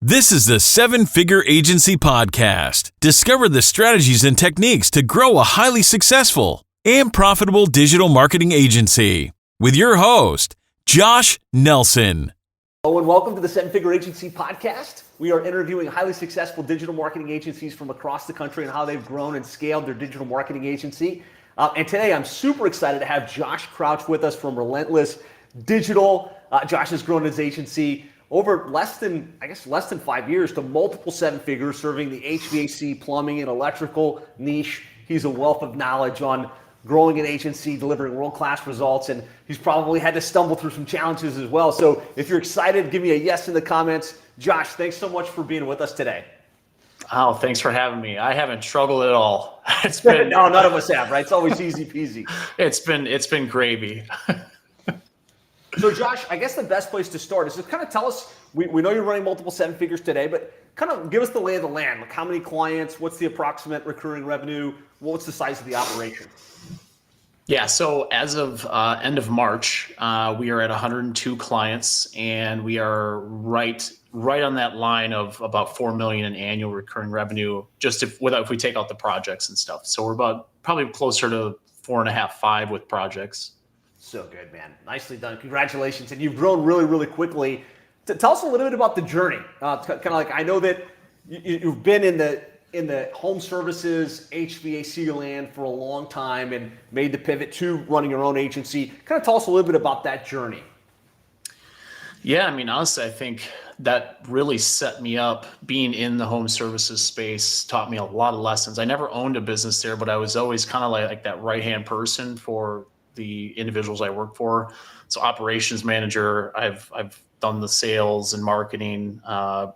This is the Seven Figure Agency Podcast. Discover the strategies and techniques to grow a highly successful and profitable digital marketing agency with your host, Josh Nelson. Hello and welcome to the Seven Figure Agency Podcast. We are interviewing highly successful digital marketing agencies from across the country and how they've grown and scaled their digital marketing agency. And today I'm super excited to have Josh Crouch with us from Relentless Digital. Josh has grown his agency over less than 5 years to multiple seven figures, serving the HVAC, plumbing, and electrical niche. He's a wealth of knowledge on growing an agency, delivering world-class results, and he's probably had to stumble through some challenges as well. So if you're excited, give me a yes in the comments. Josh, thanks so much for being with us today. Oh, thanks for having me. I haven't struggled at all. It's been no, none of us have, right? It's always easy peasy. It's been gravy. So Josh, I guess the best place to start is to kind of tell us, we know you're running multiple seven figures today, but kind of give us the lay of the land. Like how many clients, what's the approximate recurring revenue, what's the size of the operation? Yeah, so as of end of March, we are at 102 clients, and we are right on that line of about 4 million in annual recurring revenue, just if we take out the projects and stuff. So we're about probably closer to 4.5, 5 with projects. So good, man. Nicely done. Congratulations. And you've grown really, really quickly. Tell us a little bit about the journey. Kind of like, I know that you've been in the home services, HVAC land for a long time and made the pivot to running your own agency. Kind of tell us a little bit about that journey. Yeah, I mean, honestly, I think that really set me up. Being in the home services space taught me a lot of lessons. I never owned a business there, but I was always kind of like that right-hand person for the individuals I work for. So operations manager, I've done the sales and marketing,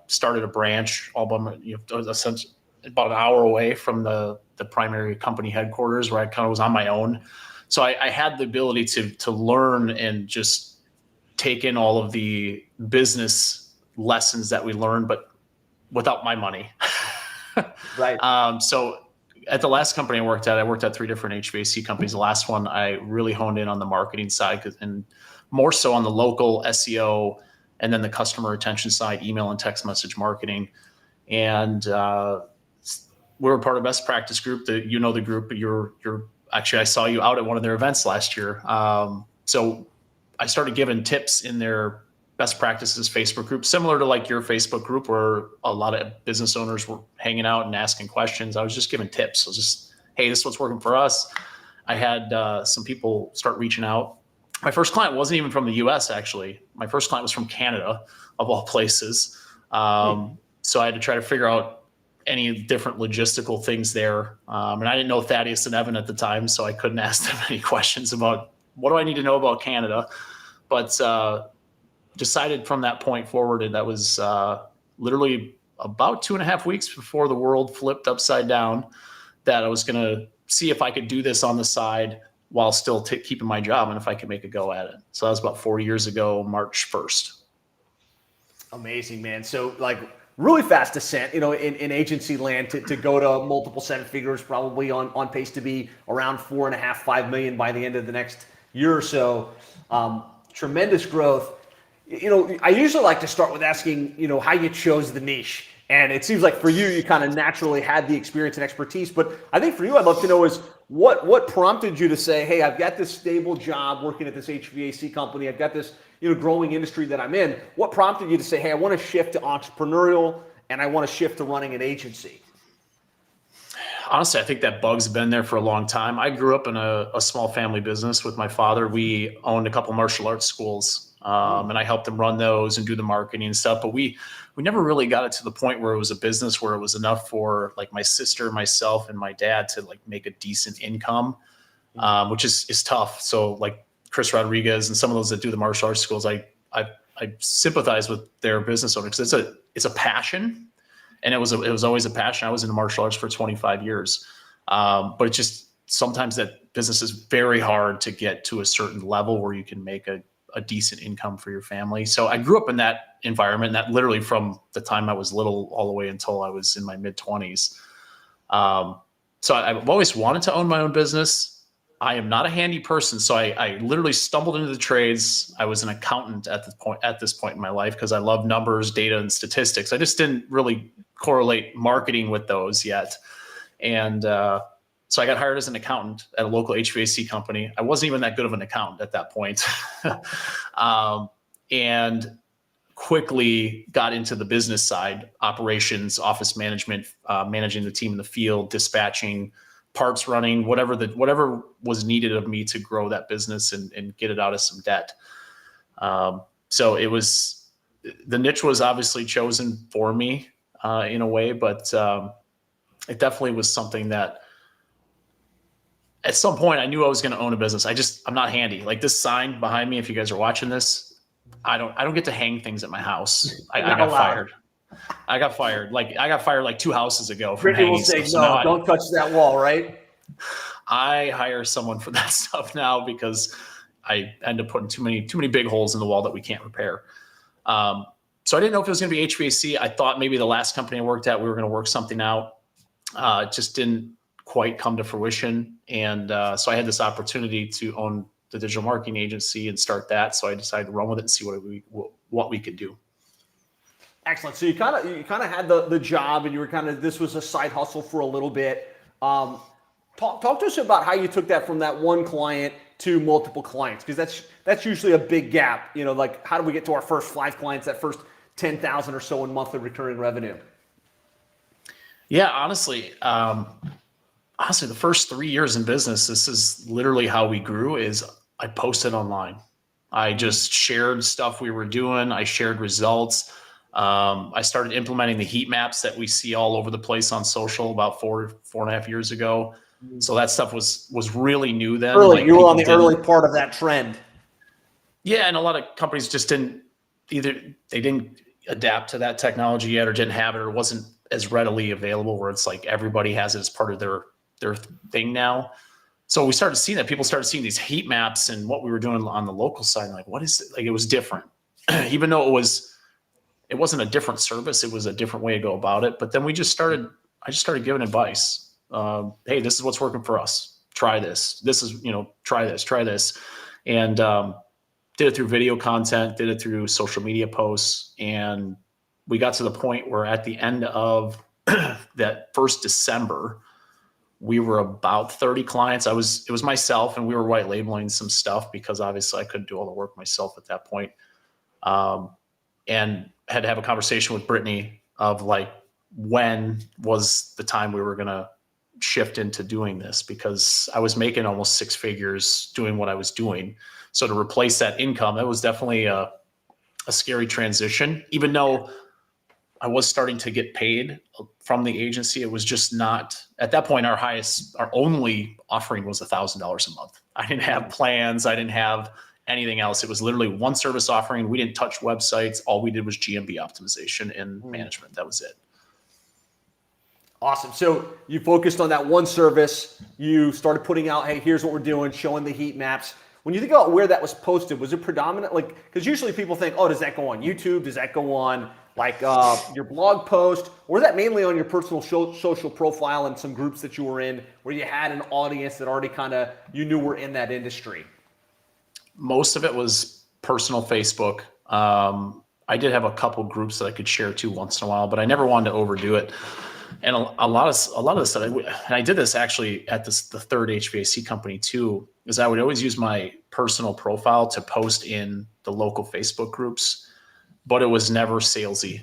started a branch all by my, essentially about an hour away from the primary company headquarters, where I kind of was on my own. So I had the ability to learn and just take in all of the business lessons that we learned, but without my money. Right. So at the last company I worked at 3 different HVAC companies. The last one, I really honed in on the marketing side and more so on the local SEO, and then the customer retention side, email and text message marketing. And we're a part of Best Practice Group. The group, but you're actually, I saw you out at one of their events last year. So I started giving tips in their Best Practices Facebook group, similar to like your Facebook group, where a lot of business owners were hanging out and asking questions. I was just giving tips. I was just, hey, this is what's working for us. I had some people start reaching out. My first client wasn't even from the US, actually. My first client was from Canada, of all places. So I had to try to figure out any different logistical things there. And I didn't know Thaddeus and Evan at the time, so I couldn't ask them any questions about what do I need to know about Canada. But decided from that point forward, and that was literally about 2.5 weeks before the world flipped upside down, that I was going to see if I could do this on the side while still keeping my job, and if I could make a go at it. So that was about 4 years ago, March 1st. Amazing, man. So like really fast descent, in agency land to go to multiple seven figures, probably on pace to be around 4.5, 5 million by the end of the next year or so. Tremendous growth. I usually like to start with asking, how you chose the niche. And it seems like for you, you kind of naturally had the experience and expertise. But I think for you, I'd love to know is what prompted you to say, hey, I've got this stable job working at this HVAC company. I've got this, growing industry that I'm in. What prompted you to say, hey, I want to shift to entrepreneurial and I want to shift to running an agency? Honestly, I think that bug's been there for a long time. I grew up in a small family business with my father. We owned a couple martial arts schools. And I helped them run those and do the marketing and stuff. But we never really got it to the point where it was a business where it was enough for like my sister, myself, and my dad to like make a decent income, which is tough. So like Chris Rodriguez and some of those that do the martial arts schools, I sympathize with their business owners because it's a passion, and it was always a passion. I was in the martial arts for 25 years, but it just sometimes that business is very hard to get to a certain level where you can make a decent income for your family. So I grew up in that environment, and that literally from the time I was little all the way until I was in my mid-20s. So I've always wanted to own my own business. I am not a handy person. So I literally stumbled into the trades. I was an accountant at this point in my life because I love numbers, data, and statistics. I just didn't really correlate marketing with those yet. And so I got hired as an accountant at a local HVAC company. I wasn't even that good of an accountant at that point. And quickly got into the business side, operations, office management, managing the team in the field, dispatching, parts running, whatever was needed of me to grow that business and get it out of some debt. So the niche was obviously chosen for me in a way, but it definitely was something that at some point I knew I was going to own a business. I'm not handy. Like this sign behind me, if you guys are watching this, I don't get to hang things at my house. I got fired. I got fired like 2 houses ago. Brittany will say, no, don't touch that wall, right? I hire someone for that stuff now because I end up putting too many big holes in the wall that we can't repair. So I didn't know if it was going to be HVAC. I thought maybe the last company I worked at, we were going to work something out. It just didn't quite come to fruition. And so I had this opportunity to own the digital marketing agency and start that. So I decided to run with it and see what we could do. Excellent. So you kind of had the job, and you were this was a side hustle for a little bit. Talk to us about how you took that from that one client to multiple clients, because that's usually a big gap. Like how do we get to our first 5 clients, that first 10,000 or so in monthly recurring revenue? Yeah, honestly, the first 3 years in business, this is literally how we grew. Is I posted online. I just shared stuff we were doing. I shared results. I started implementing the heat maps that we see all over the place on social about 4.5 years ago. So that stuff was really new then. You were on the early part of that trend. Yeah, and a lot of companies just didn't adapt to that technology yet, or didn't have it, or wasn't as readily available, where it's like everybody has it as part of their thing now. So we started seeing that. People started seeing these heat maps and what we were doing on the local side. Like, what is it? Like, it was different. Even though it wasn't a different service, it was a different way to go about it. But then I just started giving advice. Hey, this is what's working for us. Try this. This is, try this. And did it through video content, did it through social media posts. And we got to the point where at the end of that first December, we were about 30 clients. It was myself, and we were white labeling some stuff because obviously I couldn't do all the work myself at that point. And had to have a conversation with Brittany of like, when was the time we were going to shift into doing this, because I was making almost 6 figures doing what I was doing. So to replace that income, that was definitely a scary transition. Even though I was starting to get paid from the agency, it was just not, at that point, our only offering was $1,000 a month. I didn't have plans. I didn't have anything else. It was literally one service offering. We didn't touch websites. All we did was GMB optimization and management. That was it. Awesome. So you focused on that one service. You started putting out, hey, here's what we're doing, showing the heat maps. When you think about where that was posted, was it predominant? Like, because usually people think, oh, does that go on YouTube? Does that go on like your blog post? Or is that mainly on your personal social profile and some groups that you were in where you had an audience that already you knew were in that industry? Most of it was personal Facebook. I did have a couple groups that I could share to once in a while, but I never wanted to overdo it. And a lot of the stuff, and I did this actually at the third HVAC company too, is I would always use my personal profile to post in the local Facebook groups, but it was never salesy.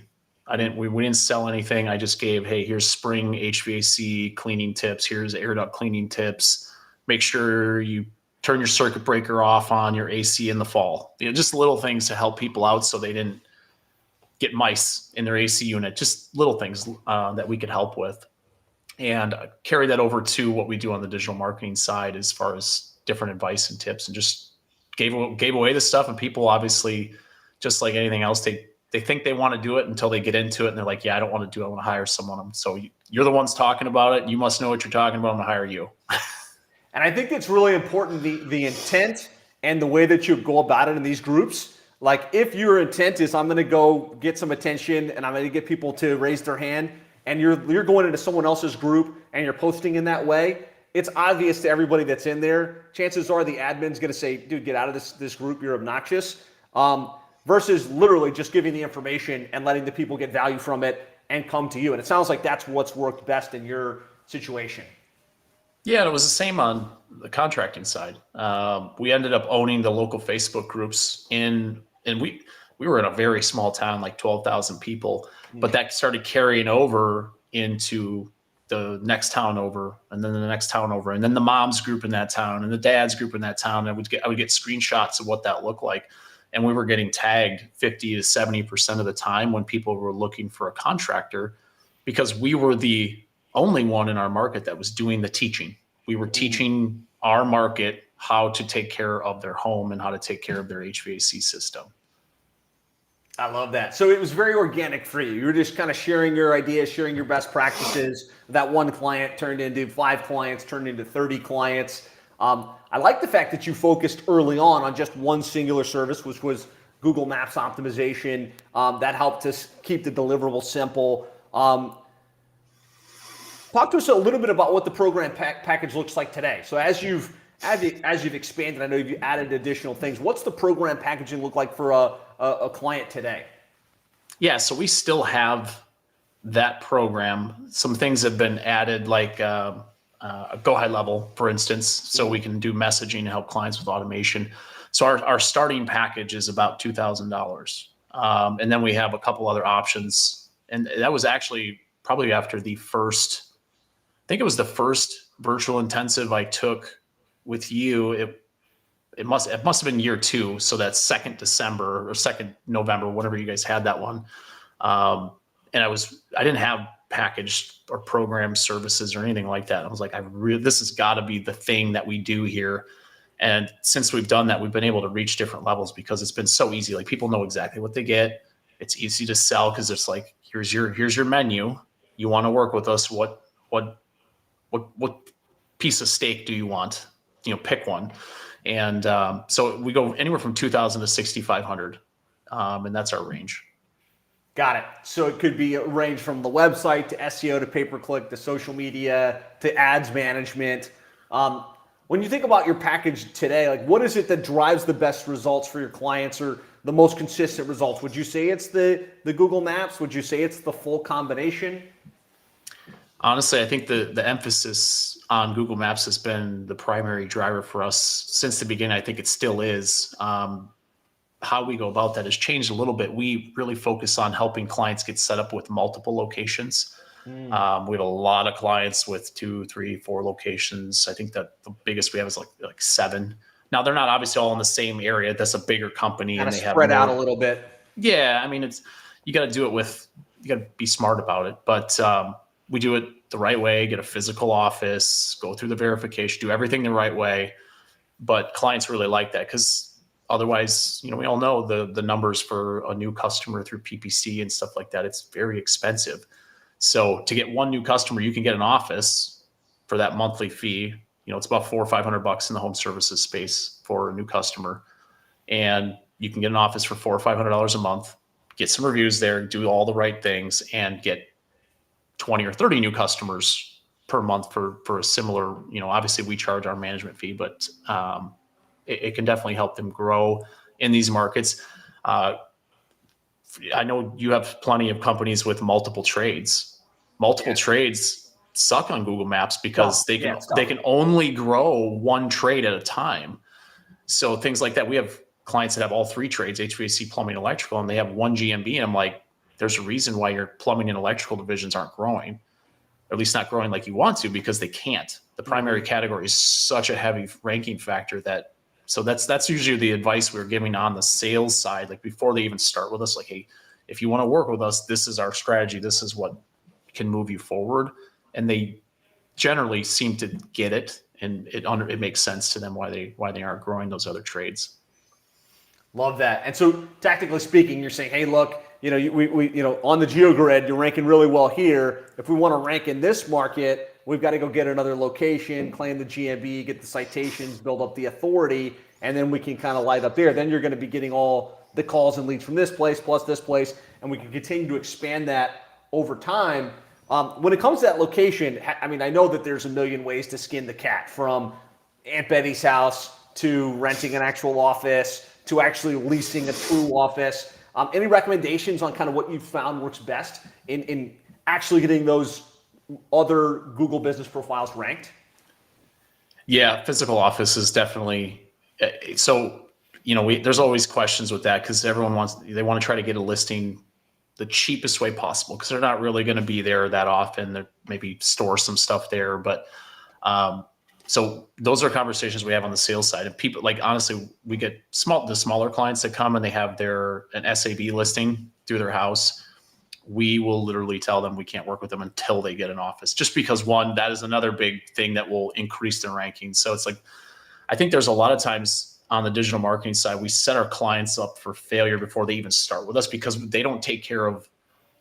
We didn't sell anything. I just gave, hey, here's spring HVAC cleaning tips. Here's air duct cleaning tips. Make sure you turn your circuit breaker off on your AC in the fall. Just little things to help people out so they didn't get mice in their AC unit, just little things that we could help with, and carry that over to what we do on the digital marketing side as far as different advice and tips, and just gave away the stuff. And people obviously, just like anything else, they think they want to do it until they get into it and they're like, yeah, I don't want to do it. I want to hire someone. So you're the ones talking about it. You must know what you're talking about. I'm going to hire you. And I think it's really important, the intent and the way that you go about it in these groups. Like, if your intent is, I'm going to go get some attention and I'm going to get people to raise their hand, and you're going into someone else's group and you're posting in that way, it's obvious to everybody that's in there. Chances are the admin's going to say, dude, get out of this group. You're obnoxious. Versus literally just giving the information and letting the people get value from it and come to you. And it sounds like that's what's worked best in your situation. Yeah, and it was the same on the contracting side. We ended up owning the local Facebook groups and we were in a very small town, like 12,000 people, but that started carrying over into the next town over, and then the next town over, and then the mom's group in that town and the dad's group in that town. And I would get screenshots of what that looked like. And we were getting tagged 50 to 70% of the time when people were looking for a contractor, because we were the only one in our market that was doing the teaching. We were teaching our market how to take care of their home and how to take care of their HVAC system. I love that. So it was very organic for you. You were just kind of sharing your ideas, sharing your best practices. That one client turned into 5 clients, turned into 30 clients. I like the fact that you focused early on just one singular service, which was Google Maps optimization. That helped us keep the deliverable simple. Talk to us a little bit about what the program package looks like today. So as you've expanded, I know you've added additional things. What's the program packaging look like for a client today? Yeah, so we still have that program. Some things have been added, like a go high level, for instance, so we can do messaging and help clients with automation. So our starting package is about $2,000. And then we have a couple other options. And that was actually probably after the first, I think it was the first virtual intensive I took with you. It must have been year 2. So that's 2nd December or 2nd November, whenever you guys had that one. And I didn't have packaged or program services or anything like that. I was like, this has got to be the thing that we do here. And since we've done that, we've been able to reach different levels because it's been so easy. Like, people know exactly what they get. It's easy to sell because it's like, here's your menu. You want to work with us. What piece of steak do you want? Pick one. And so we go anywhere from 2,000 to 6,500. And that's our range. Got it. So it could be a range from the website to SEO to pay-per-click to social media to ads management. When you think about your package today, like, what is it that drives the best results for your clients or the most consistent results? Would you say it's the Google Maps? Would you say it's the full combination? Honestly, I think the emphasis on Google Maps has been the primary driver for us since the beginning. I think it still is. How we go about that has changed a little bit. We really focus on helping clients get set up with multiple locations. We have a lot of clients with 2, 3, 4 locations. I think that the biggest we have is like 7. Now, they're not obviously all in the same area. That's a bigger company, Kind and of they have spread out a little bit. Yeah, I mean, you got to do it you got to be smart about it. But we do it the right way. Get a physical office, go through the verification, do everything the right way. But clients really like that because otherwise, we all know the numbers for a new customer through PPC and stuff like that. It's very expensive. So to get one new customer, you can get an office for that monthly fee. It's about $400 or $500 in the home services space for a new customer. And you can get an office for $400 or $500 a month, get some reviews there, do all the right things, and get 20 or 30 new customers per month for a similar, obviously we charge our management fee, but it can definitely help them grow in these markets. I know you have plenty of companies with multiple trades. Trades suck on Google Maps because they can only grow one trade at a time. So things like that. We have clients that have all 3 trades, HVAC, plumbing, electrical, and they have one GMB. And I'm like, there's a reason why your plumbing and electrical divisions aren't growing, or at least not growing like you want to, because they can't. The primary category is such a heavy ranking factor so that's usually the advice we're giving on the sales side. Like, before they even start with us, like, hey, if you want to work with us, this is our strategy. This is what can move you forward. And they generally seem to get it, and it makes sense to them why they aren't growing those other trades. Love that. And so, tactically speaking, you're saying, hey, look, we on the GeoGrid, you're ranking really well here. If we want to rank in this market, we've got to go get another location, claim the GMB, get the citations, build up the authority, and then we can kind of light up there. Then you're going to be getting all the calls and leads from this place plus this place, and we can continue to expand that over time. When it comes to that location, I mean, I know that there's a million ways to skin the cat, from Aunt Betty's house to renting an actual office to actually leasing a true office. Any recommendations on kind of what you've found works best in actually getting those other Google business profiles ranked? Yeah, physical office is definitely so. There's always questions with that because everyone they want to try to get a listing the cheapest way possible because they're not really going to be there that often. They maybe store some stuff there, but so those are conversations we have on the sales side. And people, like, honestly, we get the smaller clients that come and they have an SAB listing through their house. We will literally tell them we can't work with them until they get an office, just because one, that is another big thing that will increase their rankings. So it's like, I think there's a lot of times on the digital marketing side, we set our clients up for failure before they even start with us because they don't take care of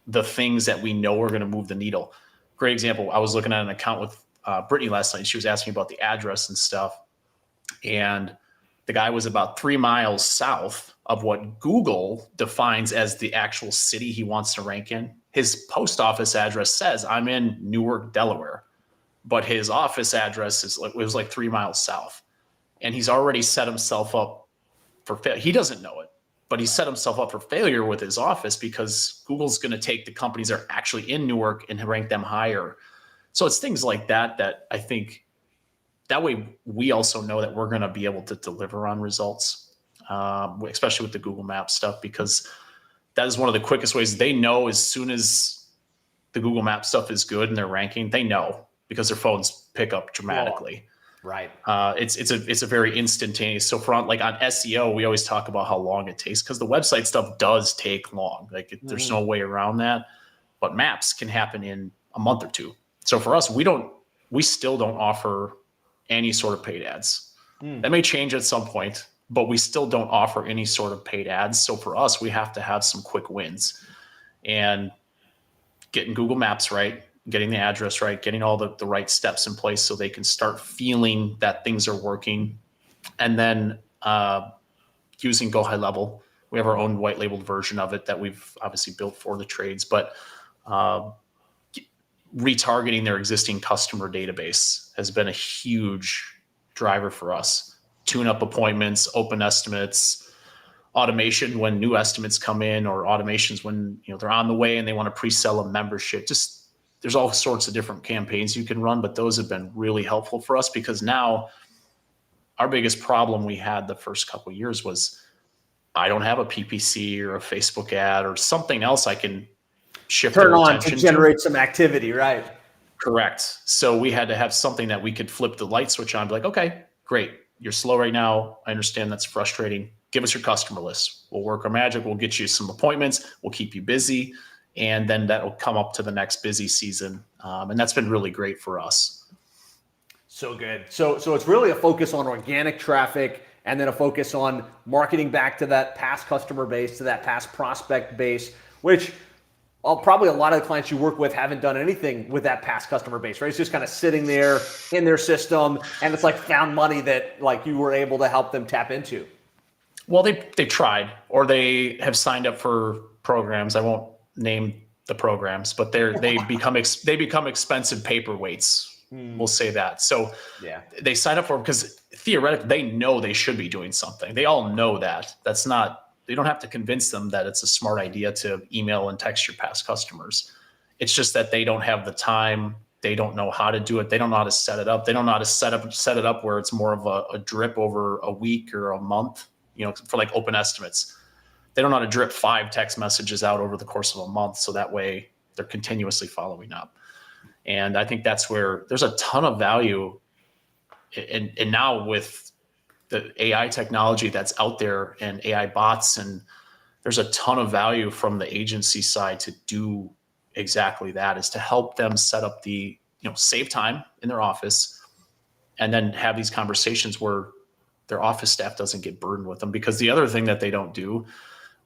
the things that we know are going to move the needle. Great example. I was looking at an account with Brittany last night. She was asking me about the address and stuff. And the guy was about 3 miles south of what Google defines as the actual city he wants to rank in. His post office address says, I'm in Newark, Delaware, but his office address was like 3 miles south. And he's already set himself up for failure. He doesn't know it, but he set himself up for failure with his office because Google's going to take the companies that are actually in Newark and rank them higher. So it's things like that I think that way we also know that we're going to be able to deliver on results, especially with the Google Maps stuff, because that is one of the quickest ways. They know as soon as the Google Maps stuff is good and they're ranking, they know because their phones pick up dramatically. Right. It's a very instantaneous. So on SEO, we always talk about how long it takes because the website stuff does take long. There's no way around that. But maps can happen in a month or two. So for us, we still don't offer any sort of paid ads. That may change at some point, but we still don't offer any sort of paid ads. So for us, we have to have some quick wins and getting Google Maps right, getting the address right, getting all the right steps in place so they can start feeling that things are working. And then using Go High Level. We have our own white labeled version of it that we've obviously built for the trades, but retargeting their existing customer database has been a huge driver for us. Tune up appointments, open estimates, automation when new estimates come in, or automations when they're on the way and they want to pre-sell a membership. Just there's all sorts of different campaigns you can run, but those have been really helpful for us because now our biggest problem we had the first couple of years was I don't have a PPC or a Facebook ad or something else I can shift turn their on attention to generate some activity, right? Correct. So we had to have something that we could flip the light switch on, be like, okay, great. You're slow right now. I understand that's frustrating. Give us your customer list. We'll work our magic. We'll get you some appointments. We'll keep you busy. And then that will come up to the next busy season. And that's been really great for us. So good. So it's really a focus on organic traffic and then a focus on marketing back to that past customer base, to that past prospect base, which probably a lot of the clients you work with haven't done anything with that past customer base, right? It's just kind of sitting there in their system, and it's like found money that like you were able to help them tap into. Well, they tried, or they have signed up for programs. I won't name the programs, but they become expensive paperweights. We'll say that. So yeah, they sign up for them because theoretically they know they should be doing something. They all know that. That's not. You don't have to convince them that it's a smart idea to email and text your past customers. It's just that they don't have the time. They don't know how to do it. They don't know how to set it up. They don't know how to set it up where it's more of a drip over a week or a month, for like open estimates. They don't know how to drip 5 text messages out over the course of a month. So that way they're continuously following up. And I think that's where there's a ton of value. And now with the AI technology that's out there and AI bots, and there's a ton of value from the agency side to do exactly that, is to help them set up save time in their office and then have these conversations where their office staff doesn't get burdened with them. Because the other thing that they don't do,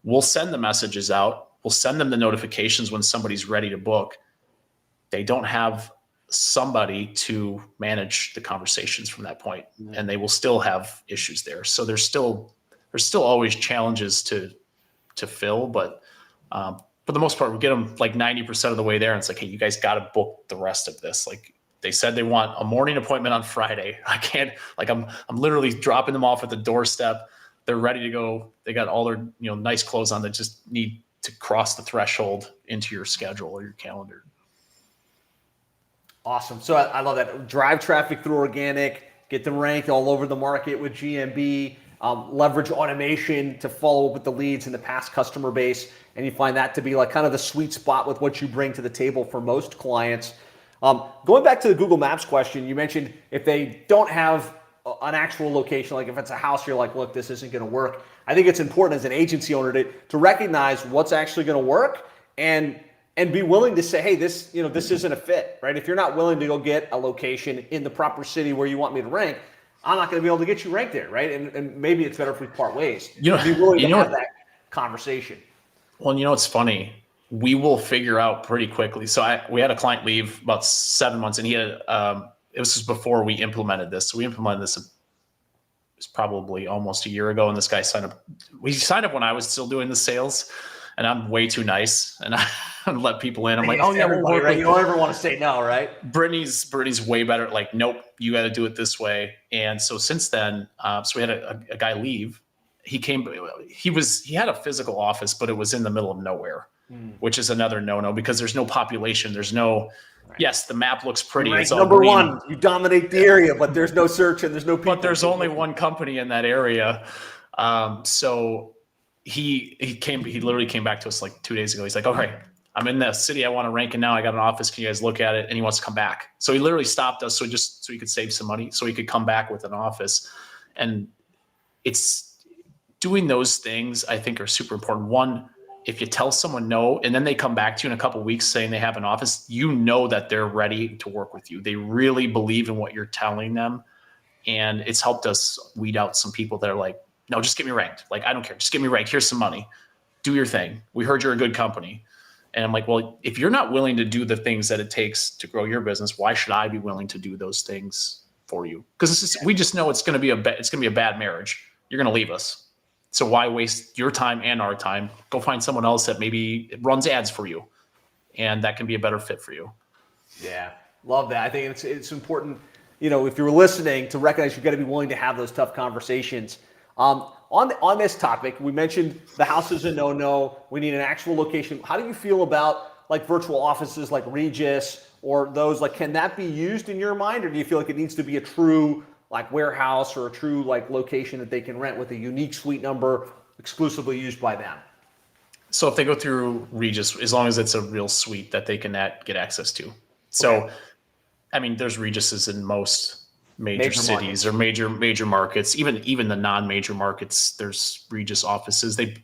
we'll send the messages out, we'll send them the notifications when somebody's ready to book. They don't have somebody to manage the conversations from that point, and they will still have issues there. So there's still always challenges to fill, but for the most part, we get them like 90% of the way there. And it's like, hey, you guys got to book the rest of this. Like they said they want a morning appointment on Friday. I can't, like I'm literally dropping them off at the doorstep. They're ready to go. They got all their, nice clothes on that just need to cross the threshold into your schedule or your calendar. Awesome. So I love that. Drive traffic through organic, get them ranked all over the market with GMB, leverage automation to follow up with the leads in the past customer base. And you find that to be like kind of the sweet spot with what you bring to the table for most clients. Going back to the Google Maps question, you mentioned if they don't have an actual location, like if it's a house, you're like, look, this isn't going to work. I think it's important as an agency owner to recognize what's actually going to work and be willing to say, hey, this isn't a fit, right? If you're not willing to go get a location in the proper city where you want me to rank, I'm not going to be able to get you ranked there, right? And maybe it's better if we part ways. Be willing to have that conversation. Well, it's funny. We will figure out pretty quickly. So we had a client leave about 7 months, and he had it was just before we implemented this. So we implemented this. It was probably almost a year ago, and this guy signed up. We signed up when I was still doing the sales, and I'm way too nice, and I let people in. I'm like, oh yeah, right? You don't ever want to say no, right? Brittany's way better. Like, nope, you got to do it this way. And so since then, so we had a guy leave. He came. He had a physical office, but it was in the middle of nowhere, which is another no-no because there's no population. There's no. Right. Yes, the map looks pretty. It's all number green. One, you dominate the area, but there's no search and there's no people. But there's only one company in that area. So he literally came back to us like 2 days ago. He's like, all right, I'm in the city I want to rank in now. I got an office. Can you guys look at it? And he wants to come back. So he literally stopped us so he could save some money, so he could come back with an office. And it's doing those things I think are super important. One, if you tell someone no, and then they come back to you in a couple of weeks saying they have an office, that they're ready to work with you. They really believe in what you're telling them. And it's helped us weed out some people that are like, no, just get me ranked. Like, I don't care. Just get me ranked. Here's some money. Do your thing. We heard you're a good company. And I'm like, well, if you're not willing to do the things that it takes to grow your business, why should I be willing to do those things for you? Because we just know it's going to be a bad marriage. You're going to leave us. So why waste your time and our time? Go find someone else that maybe runs ads for you, and that can be a better fit for you. Yeah, love that. I think it's important, if you're listening, to recognize you've got to be willing to have those tough conversations. On this topic, we mentioned the house is a no-no. We need an actual location. How do you feel about like virtual offices like Regis or those? Like, can that be used in your mind, or do you feel like it needs to be a true like warehouse or a true like location that they can rent with a unique suite number exclusively used by them? So if they go through Regis, as long as it's a real suite that they can get access to. So, okay. I mean, there's Regises in most major cities markets. Or major markets, even the non-major markets, there's Regis offices. They're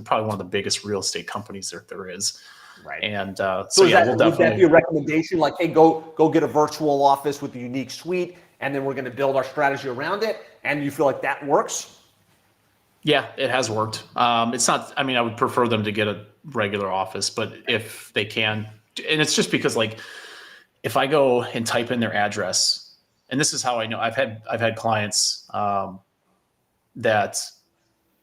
probably one of the biggest real estate companies there is. Right. And so yeah, would that be a recommendation? Like, hey, go get a virtual office with a unique suite, and then we're going to build our strategy around it. And you feel like that works? Yeah, it has worked. It's not, I mean, I would prefer them to get a regular office, but if they can, and it's just because like, if I go and type in their address, and this is how I know I've had clients that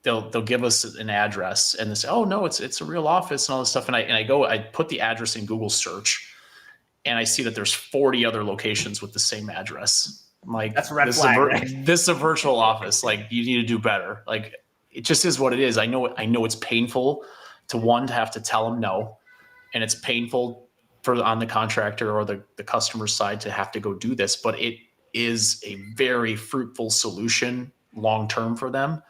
they'll give us an address and they say, oh no, it's a real office and all this stuff. And I put the address in Google search and I see that there's 40 other locations with the same address. I'm like, that's a red flag, right? This is a virtual office. Like, you need to do better. Like, it just is what it is. I know it's painful to have to tell them no. And it's painful on the contractor or the customer side to have to go do this, but it is a very fruitful solution long-term for them.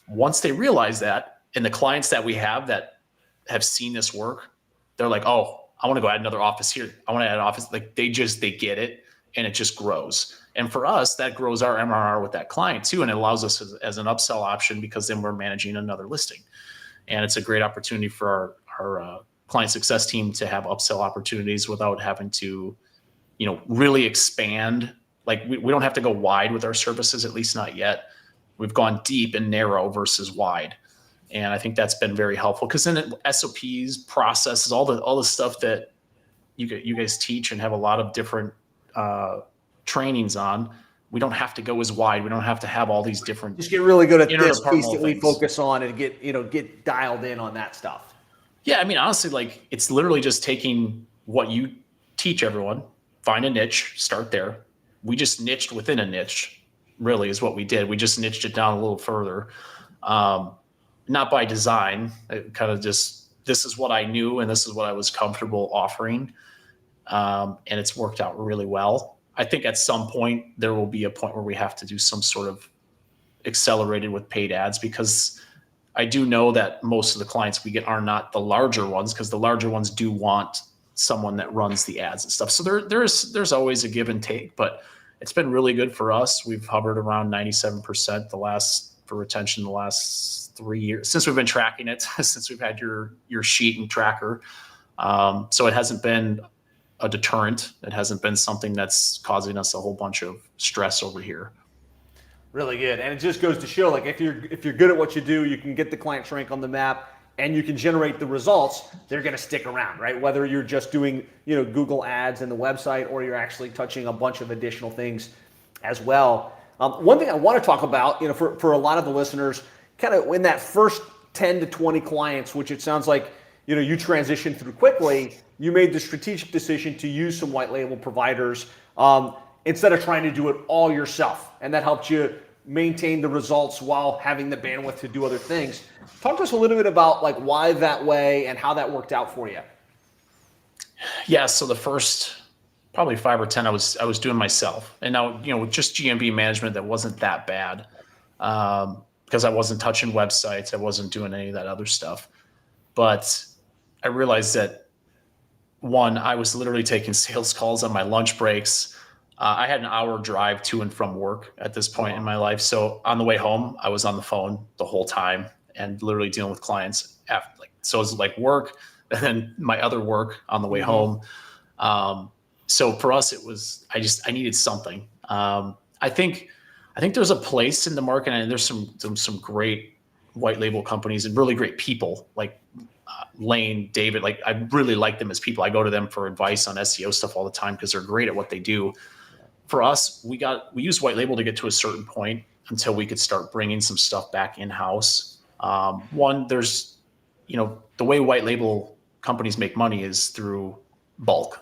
Once they realize that, and the clients that we have that have seen this work, they're like, oh, I want to go add another office here. I want to add an office. Like, they get it, and it just grows. And for us, that grows our MRR with that client too. And it allows us as an upsell option, because then we're managing another listing. And it's a great opportunity for our client success team to have upsell opportunities without having to, really expand. Like, we don't have to go wide with our services, at least not yet. We've gone deep and narrow versus wide. And I think that's been very helpful, because then SOPs, processes, all the stuff that you guys teach and have a lot of different trainings on, we don't have to go as wide. We don't have to have all these different. Just get really good at this piece that we focus on and get dialed in on that stuff. Yeah, I mean, honestly, like it's literally just taking what you teach everyone, find a niche, start there. We just niched within a niche, really, is what we did. We just niched it down a little further. Um, Not by design. It kind of just, this is what I knew and this is what I was comfortable offering. And it's worked out really well. I think at some point there will be a point where we have to do some sort of accelerated with paid ads, because I do know that most of the clients we get are not the larger ones, because the larger ones do want someone that runs the ads and stuff. So there's always a give and take, but it's been really good for us. We've hovered around 97% for retention the last 3 years since we've been tracking it, since we've had your sheet and tracker. So it hasn't been a deterrent. It hasn't been something that's causing us a whole bunch of stress over here. Really good. And it just goes to show, like, if you're good at what you do, you can get the client rank on the map and you can generate the results, they're going to stick around, right? Whether you're just doing, Google ads and the website, or you're actually touching a bunch of additional things as well. One thing I want to talk about, for a lot of the listeners, kind of in that first 10 to 20 clients, which it sounds like, you transitioned through quickly, you made the strategic decision to use some white label providers, instead of trying to do it all yourself. And that helped you maintain the results while having the bandwidth to do other things. Talk to us a little bit about like why that way and how that worked out for you. Yeah, so the first probably 5 or 10 I was doing myself. And now, with just GMB management, that wasn't that bad, because I wasn't touching websites, I wasn't doing any of that other stuff. But I realized that, one, I was literally taking sales calls on my lunch breaks. I had an hour drive to and from work at this point in my life. So on the way home, I was on the phone the whole time and literally dealing with clients after, so it was like work and then my other work on the way home. So for us, it was, I needed something. I think there's a place in the market, and there's some great white label companies and really great people like Lane, David. Like, I really like them as people. I go to them for advice on SEO stuff all the time because they're great at what they do. For us, we used white label to get to a certain point until we could start bringing some stuff back in-house. One, there's, the way white label companies make money is through bulk,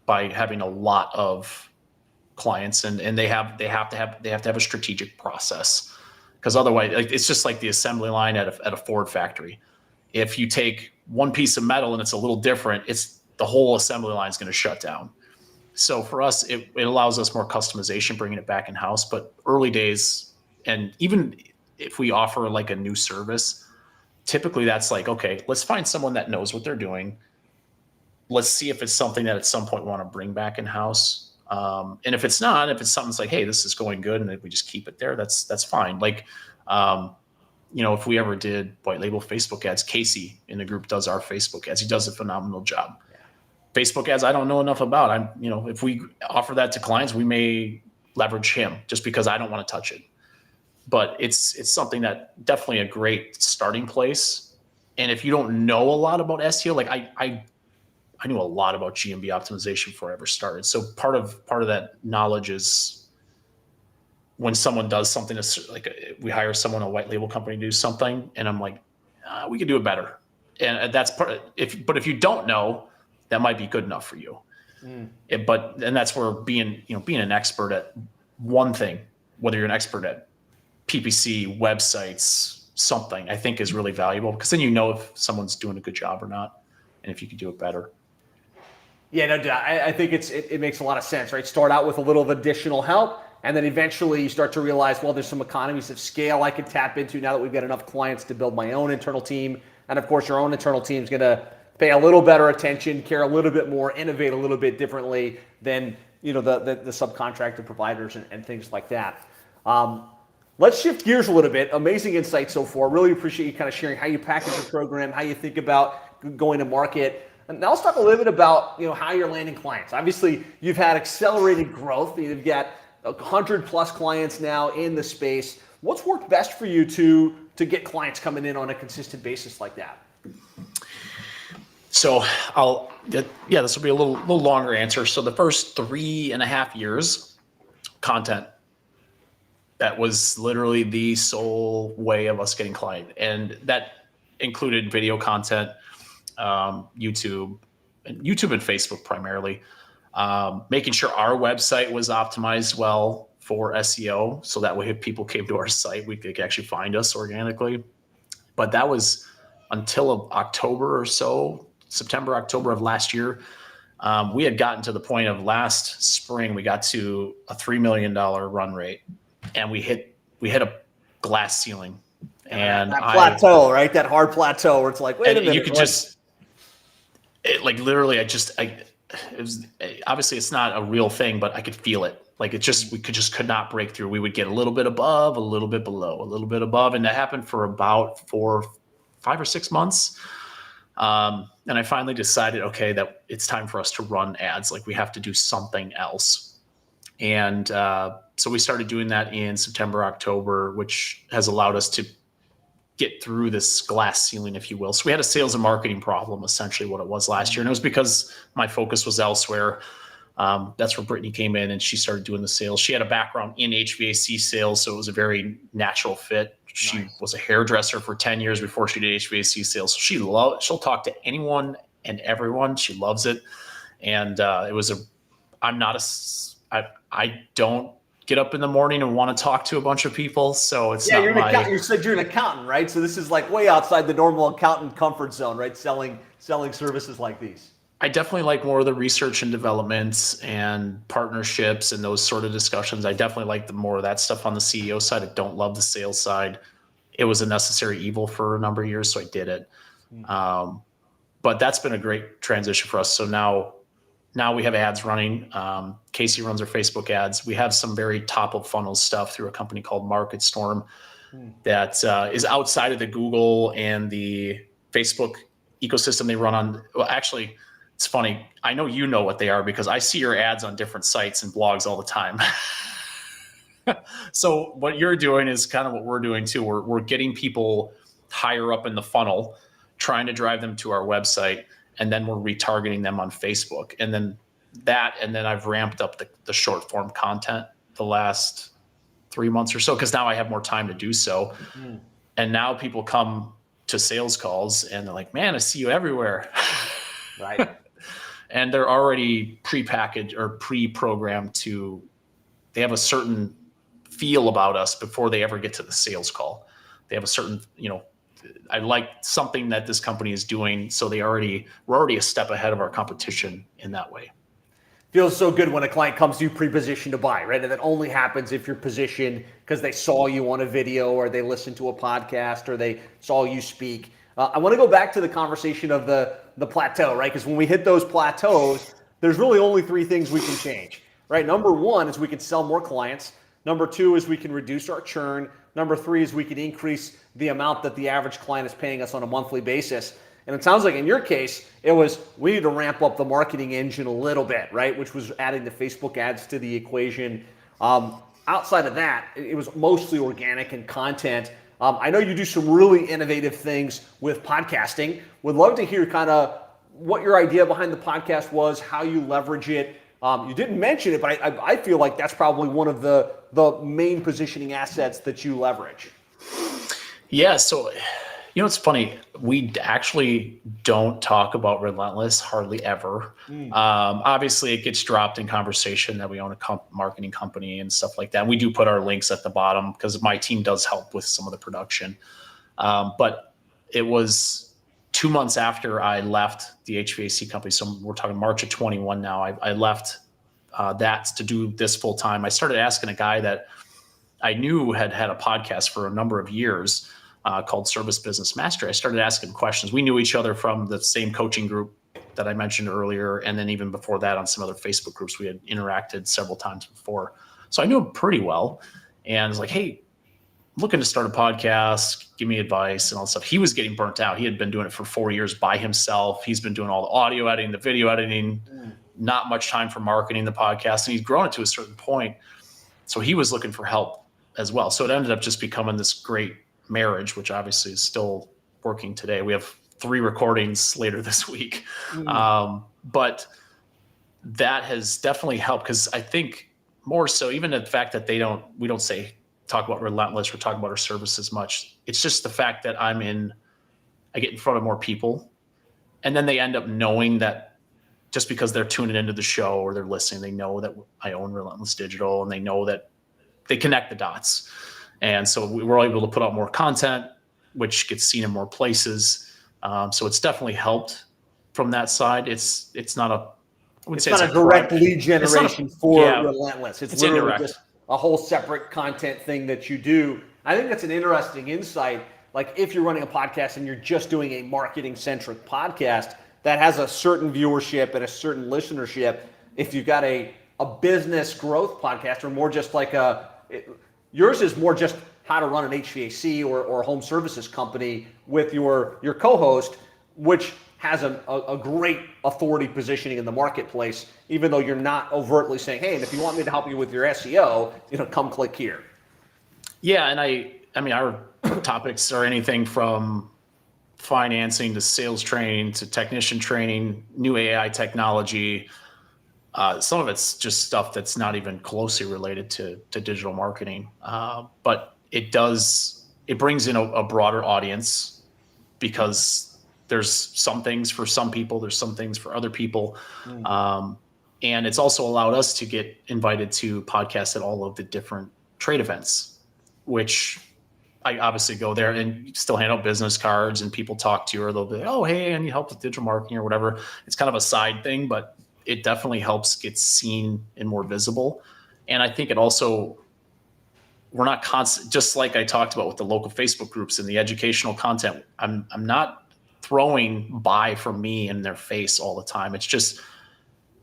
by having a lot of clients, and they have to have a strategic process, because otherwise, like, it's just like the assembly line at a Ford factory. If you take one piece of metal and it's a little different, the whole assembly line is going to shut down. So for us, it allows us more customization, bringing it back in house. But early days, and even if we offer like a new service, typically that's like, okay, let's find someone that knows what they're doing. Let's see if it's something that at some point we want to bring back in house. And if it's not, if it's something that's like, hey, this is going good, and if we just keep it there, that's fine. Like, if we ever did white label Facebook ads, Casey in the group does our Facebook ads. He does a phenomenal job. Facebook ads, I don't know enough about. If we offer that to clients, we may leverage him just because I don't want to touch it. But it's something that definitely a great starting place. And if you don't know a lot about SEO, like I knew a lot about GMB optimization before I ever started. So part of that knowledge is when someone does something, like we hire someone, a white label company, to do something, and I'm like, we could do it better. And that's part. But if you don't know, that might be good enough for you. And that's where being an expert at one thing, whether you're an expert at PPC, websites, something, I think is really valuable, because then if someone's doing a good job or not, and if you can do it better. Yeah, no, I think it makes a lot of sense, right? Start out with a little additional help, and then eventually you start to realize, well, there's some economies of scale I can tap into now that we've got enough clients to build my own internal team. And of course, your own internal team is going to pay a little better attention, care a little bit more, innovate a little bit differently than the subcontracted providers and things like that. Let's shift gears a little bit. Amazing insight so far. Really appreciate you kind of sharing how you package your program, how you think about going to market. And now let's talk a little bit about how you're landing clients. Obviously, you've had accelerated growth. You've got 100 plus clients now in the space. What's worked best for you to get clients coming in on a consistent basis like that? So this will be a little longer answer. So the first 3.5 years, content. That was literally the sole way of us getting client. And that included video content. YouTube and Facebook primarily, making sure our website was optimized well for SEO. So that way, if people came to our site, we could actually find us organically. But that was until October or so, September, October of last year. We had gotten to the point of last spring, we got to a $3 million run rate, and we hit a glass ceiling. And that plateau, right? That hard plateau where it's like, wait a minute. You could obviously it's not a real thing, but I could feel it. Like we could not break through. We would get a little bit above, a little bit below, a little bit above. And that happened for about 5 or 6 months. And I finally decided, okay, that it's time for us to run ads. Like we have to do something else. And so we started doing that in September, October, which has allowed us to get through this glass ceiling, if you will. So we had a sales and marketing problem, essentially what it was last year. And it was because my focus was elsewhere. That's where Brittany came in and she started doing the sales. She had a background in HVAC sales, so it was a very natural fit. She was a hairdresser for 10 years before she did HVAC sales. So she'll talk to anyone and everyone. She loves it. And I don't get up in the morning and want to talk to a bunch of people. So it's not you said you're an accountant, right? So this is like way outside the normal accountant comfort zone, right? Selling services like these. I definitely like more of the research and developments and partnerships and those sort of discussions. I definitely like the more of that stuff on the CEO side. I don't love the sales side. It was a necessary evil for a number of years, so I did it. But that's been a great transition for us. So now we have ads running. Casey runs our Facebook ads. We have some very top of funnel stuff through a company called MarketStorm that is outside of the Google and the Facebook ecosystem they run on. Well, actually, it's funny. I know you know what they are because I see your ads on different sites and blogs all the time. So what you're doing is kind of what we're doing too. We're getting people higher up in the funnel, trying to drive them to our website, and then we're retargeting them on Facebook. And then I've ramped up the short form content the last 3 months or so because now I have more time to do so. And now people come to sales calls and they're like, man, I see you everywhere. Right. And they're already pre-packaged or pre-programmed they have a certain feel about us before they ever get to the sales call. They have a certain, I like something that this company is doing. So we're already a step ahead of our competition in that way. Feels so good when a client comes to you pre-positioned to buy, right? And that only happens if you're positioned because they saw you on a video or they listened to a podcast or they saw you speak. I want to go back to the conversation of the plateau, right? Because when we hit those plateaus, there's really only 3 things we can change, right? Number 1 is we can sell more clients. Number 2 is we can reduce our churn. Number 3 is we can increase the amount that the average client is paying us on a monthly basis. And it sounds like in your case, it was we need to ramp up the marketing engine a little bit, right? Which was adding the Facebook ads to the equation. Outside of that, it was mostly organic and content. I know you do some really innovative things with podcasting. Would love to hear kind of what your idea behind the podcast was, how you leverage it. You didn't mention it, but I feel like that's probably one of the main positioning assets that you leverage. Yeah, so it's funny. We actually don't talk about Relentless hardly ever. Obviously, it gets dropped in conversation that we own a marketing company and stuff like that. We do put our links at the bottom because my team does help with some of the production. But it was 2 months after I left the HVAC company. So we're talking March of 21 now. I left that to do this full time. I started asking a guy that I knew had a podcast for a number of years called Service Business Master. I started asking questions. We knew each other from the same coaching group that I mentioned earlier. And then even before that on some other Facebook groups, we had interacted several times before. So I knew him pretty well. And I was like, hey, I'm looking to start a podcast, give me advice and all that stuff. He was getting burnt out. He had been doing it for 4 years by himself. He's been doing all the audio editing, the video editing, not much time for marketing the podcast. And he's grown it to a certain point. So he was looking for help as well. So it ended up just becoming this great marriage, which obviously is still working today. We have 3 recordings later this week. But that has definitely helped because I think more so even the fact that we don't talk about Relentless, we're talking about our service as much. It's just the fact that I get in front of more people and then they end up knowing that just because they're tuning into the show or they're listening, they know that I own Relentless Digital, and they know that they connect the dots. And so we're able to put out more content, which gets seen in more places. So it's definitely helped from that side. It's not a, I wouldn't say not it's a direct lead generation for Relentless. It's literally indirect. just a whole separate content thing that you do. I think that's an interesting insight. Like if you're running a podcast and you're just doing a marketing centric podcast that has a certain viewership and a certain listenership, if you've got a business growth podcast, or more just like yours is more just how to run an HVAC or home services company with your co-host, which has a great authority positioning in the marketplace, even though you're not overtly saying, hey, and if you want me to help you with your SEO, come click here. Yeah, and I mean, our topics are anything from financing to sales training to technician training, new AI technology. Some of it's just stuff that's not even closely related to digital marketing, but it brings in a broader audience, because there's some things for some people, there's some things for other people. And it's also allowed us to get invited to podcasts at all of the different trade events, which I obviously go there and still hand out business cards, and people talk to you, or they'll be like, oh, hey, I need help with digital marketing or whatever. It's kind of a side thing, but it definitely helps get seen and more visible. And I think it also, we're not constant, just like I talked about with the local Facebook groups and the educational content. I'm not throwing buy from me in their face all the time. It's just,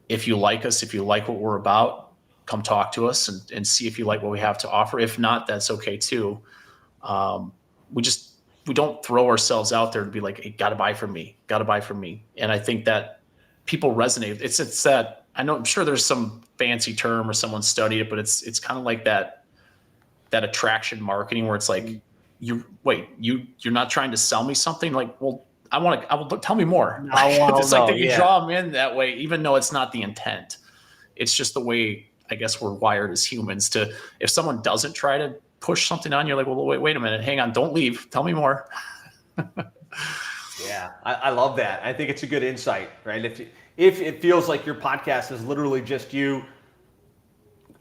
if you like us, if you like what we're about, come talk to us and see if you like what we have to offer. If not, that's okay too. We don't throw ourselves out there to be like, hey, gotta buy from me. And I think that people resonate. It's that, I'm sure there's some fancy term or someone studied it, but it's kind of like that attraction marketing, where it's like, you're not trying to sell me something. Like, well, I will tell me more. It's like that you draw them in that way, even though it's not the intent. It's just the way, I guess, we're wired as humans to, if someone doesn't try to push something on you, like, well, wait a minute, hang on, don't leave, tell me more. Yeah, I love that. I think it's a good insight, right? If it feels like your podcast is literally just you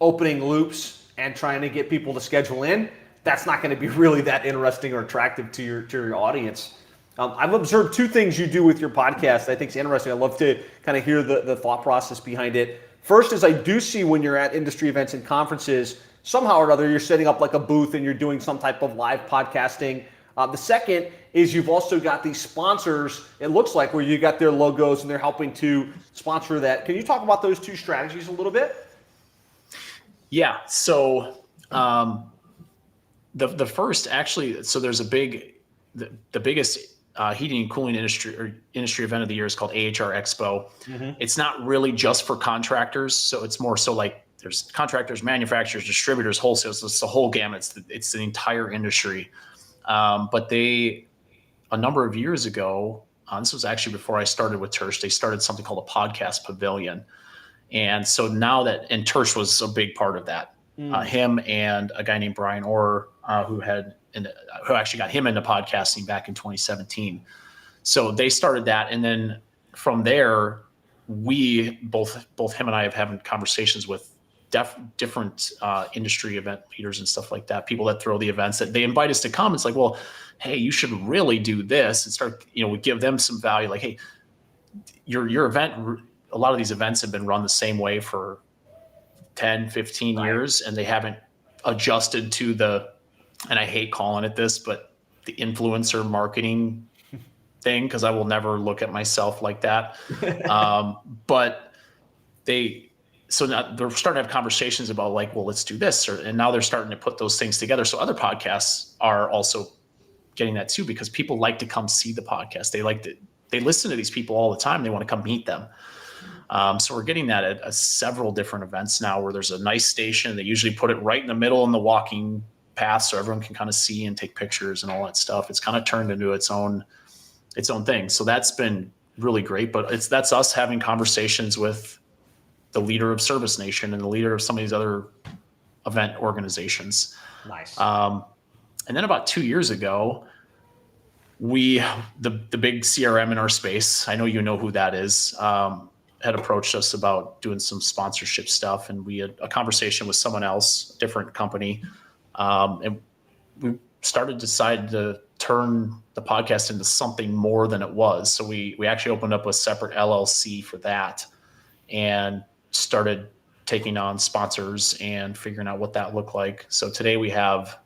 opening loops and trying to get people to schedule in, that's not going to be really that interesting or attractive to your audience. I've observed two things you do with your podcast I think is interesting. I'd love to kind of hear the thought process behind it. First is, I do see when you're at industry events and conferences, somehow or other, you're setting up like a booth and you're doing some type of live podcasting. The second is you've also got these sponsors, it looks like, where you got their logos and they're helping to sponsor that. Can you talk about those two strategies a little bit? Yeah. So the first, actually, so there's the biggest heating and cooling industry event of the year is called AHR Expo. Mm-hmm. It's not really just for contractors. So it's more so like there's contractors, manufacturers, distributors, wholesalers. It's the whole gamut. It's the entire industry. But a number of years ago, this was actually before I started with Tersh, they started something called a podcast pavilion. And so now and Tersh was a big part of that. Him and a guy named Brian Orr, who actually got him into podcasting back in 2017. So they started that. And then from there, we both him and I have having conversations with different industry event leaders and stuff like that, people that throw the events, that they invite us to come. It's like, well, hey, you should really do this, and start, we give them some value. Like, hey, your event, a lot of these events have been run the same way for 10, 15 years, and they haven't adjusted to and I hate calling it this, but the influencer marketing thing, because I will never look at myself like that. But so now they're starting to have conversations about like, well, let's do this. And now they're starting to put those things together. So other podcasts are also getting that too, because people like to come see the podcast. They listen to these people all the time. They want to come meet them. So we're getting that at several different events now, where there's a nice station. They usually put it right in the middle in the walking path, so everyone can kind of see and take pictures and all that stuff. It's kind of turned into its own thing. So that's been really great. But that's us having conversations with the leader of Service Nation and the leader of some of these other event organizations. Nice. And then about 2 years ago, the big CRM in our space, I know you know who that is, had approached us about doing some sponsorship stuff, and we had a conversation with someone else, a different company, and we decided to turn the podcast into something more than it was. So we actually opened up a separate LLC for that and started taking on sponsors and figuring out what that looked like. So today we have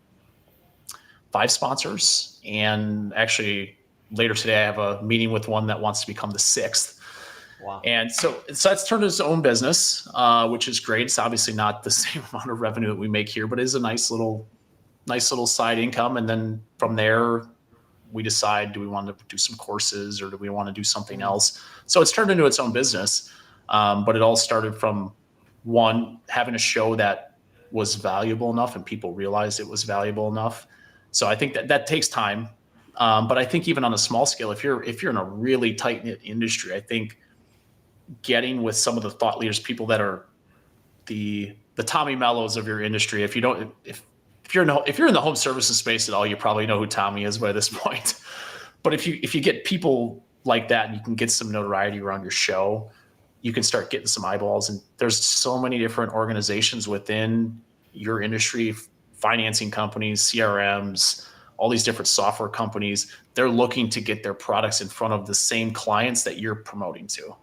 5 sponsors, and actually later today I have a meeting with one that wants to become the 6th. Wow. And so that's turned into its own business, which is great. It's obviously not the same amount of revenue that we make here, but it is a nice little side income. And then from there, we decide, do we want to do some courses or do we want to do something else? So it's turned into its own business. But it all started from one, having a show that was valuable enough and people realized it was valuable enough. So I think that takes time. But I think even on a small scale, if you're in a really tight knit industry, I think getting with some of the thought leaders, people that are the Tommy Mellos of your industry. If you're in the home services space at all, you probably know who Tommy is by this point. But if you get people like that and you can get some notoriety around your show, you can start getting some eyeballs. And there's so many different organizations within your industry, financing companies, CRMs, all these different software companies. They're looking to get their products in front of the same clients that you're promoting to.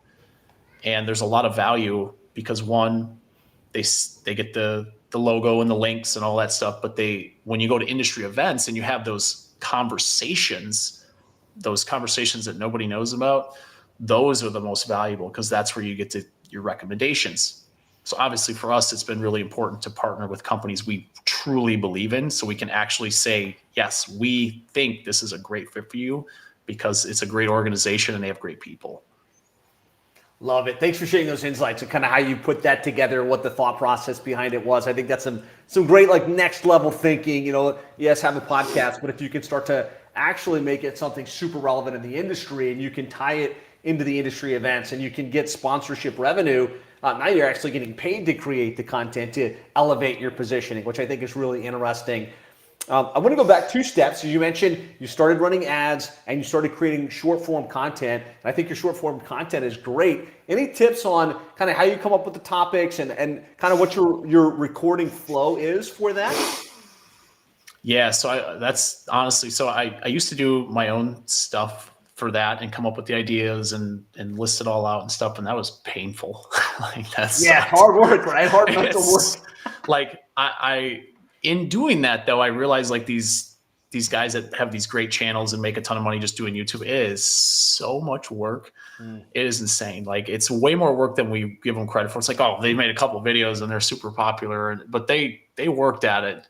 And there's a lot of value because one, they get the logo and the links and all that stuff. But when you go to industry events and you have those conversations that nobody knows about, those are the most valuable because that's where you get to your recommendations. So obviously for us, it's been really important to partner with companies we truly believe in so we can actually say, yes, we think this is a great fit for you because it's a great organization and they have great people. Love it. Thanks for sharing those insights and kind of how you put that together, what the thought process behind it was. I think that's some great like next level thinking. Yes, have a podcast, but if you can start to actually make it something super relevant in the industry and you can tie it into the industry events and you can get sponsorship revenue, now you're actually getting paid to create the content to elevate your positioning, which I think is really interesting. I want to go back 2 steps. As you mentioned, you started running ads and you started creating short form content. And I think your short form content is great. Any tips on kind of how you come up with the topics and kind of what your recording flow is for that? Yeah, so I used to do my own stuff for that and come up with the ideas and list it all out and stuff. And that was painful. Hard work, right? Hard mental work. Like in doing that though, I realized like these guys that have these great channels and make a ton of money just doing YouTube, it is so much work. It is insane. Like it's way more work than we give them credit for. It's like, oh, they made a couple of videos and they're super popular, but they worked at it.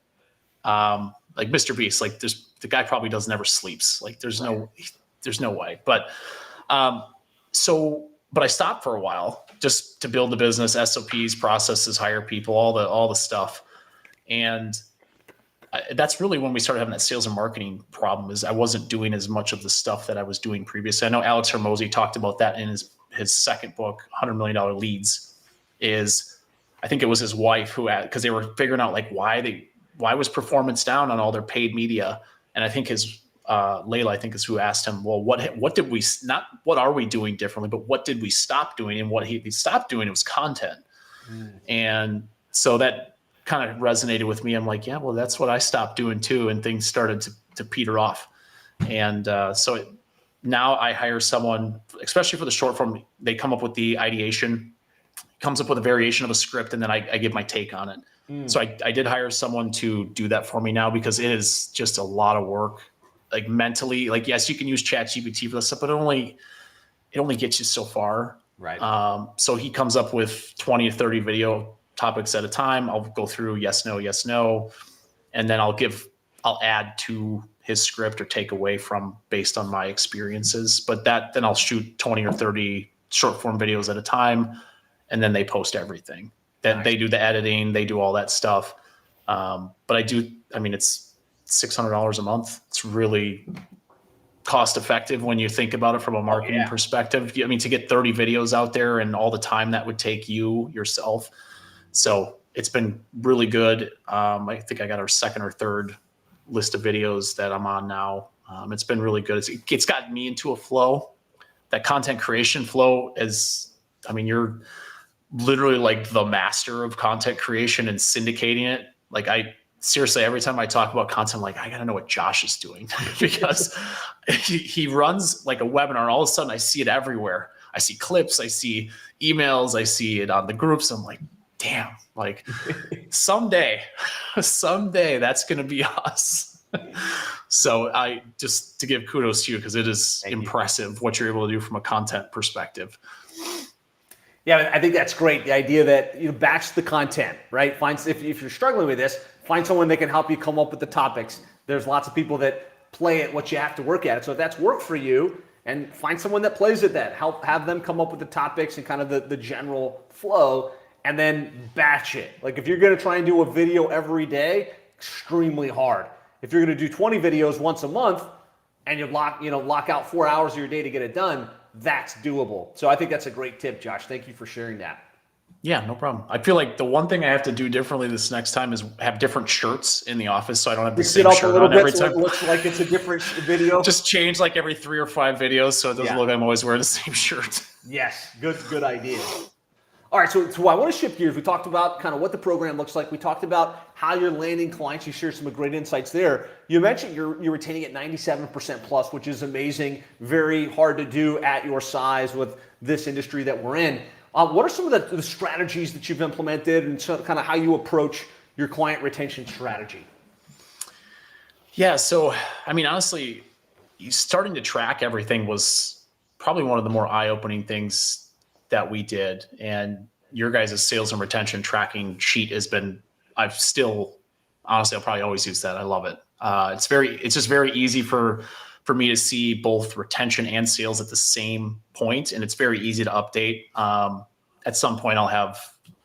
Like Mr. Beast, like the guy probably never sleeps. Like there's no way. But but I stopped for a while just to build the business, SOPs, processes, hire people, all the stuff. And that's really when we started having that sales and marketing problem is I wasn't doing as much of the stuff that I was doing previously. I know Alex Hormozy talked about that in his second book, $100 Million Leads, I think it was his wife because they were figuring out like why was performance down on all their paid media. And I think Layla, I think is who asked him, well, what are we doing differently, but what did we stop doing? And what he stopped doing was content. And so that kind of resonated with me. I'm like, yeah, well, that's what I stopped doing too. And things started to peter off. And now I hire someone, especially for the short form, they come up with the ideation, comes up with a variation of a script, and then I give my take on it. So I did hire someone to do that for me now because it is just a lot of work. Like mentally, like, yes, you can use ChatGPT for this stuff, but it only gets you so far. Right. So he comes up with 20 to 30 video topics at a time. I'll go through yes, no. And then I'll add to his script or take away from based on my experiences. But then I'll shoot 20 or 30 short form videos at a time. And then they post everything. Then they do the editing, they do all that stuff. But it's $600 a month. It's really cost effective when you think about it from a marketing perspective. I mean, to get 30 videos out there and all the time that would take you yourself. So it's been really good. I think I got our second or third list of videos that I'm on now. It's been really good. It's gotten me into a flow. That content creation flow you're literally like the master of content creation and syndicating it. Like seriously, every time I talk about content, I'm like, I got to know what Josh is doing because he runs like a webinar. All of a sudden I see it everywhere. I see clips, I see emails, I see it on the groups. I'm like, damn, like someday that's going to be us. So just to give kudos to you, because it is impressive what you're able to do from a content perspective. Yeah, I think that's great. The idea that batch the content, right? If you're struggling with this, find someone that can help you come up with the topics. There's lots of people that play at what you have to work at. So if that's work for you, and find someone that plays at that, have them come up with the topics and kind of the general flow, and then batch it. Like if you're going to try and do a video every day, extremely hard. If you're going to do 20 videos once a month and you lock out 4 hours of your day to get it done, that's doable. So I think that's a great tip, Josh. Thank you for sharing that. Yeah, no problem. I feel like the one thing I have to do differently this next time is have different shirts in the office, so I don't have the same shirt on every time. So it looks like it's a different video. Just change like every 3 or 5 videos, so it doesn't look like I'm always wearing the same shirt. Yes, good idea. All right, so I want to shift gears. We talked about kind of what the program looks like. We talked about how you're landing clients. You shared some great insights there. You mentioned you're retaining at 97% plus, which is amazing. Very hard to do at your size with this industry that we're in. What are some of the strategies that you've implemented and so kind of how you approach your client retention strategy? Yeah, so honestly, starting to track everything was probably one of the more eye-opening things that we did. And your guys' sales and retention tracking sheet I'll probably always use that. I love it. It's just very easy for me to see both retention and sales at the same point, and it's very easy to update. At some point, I'll have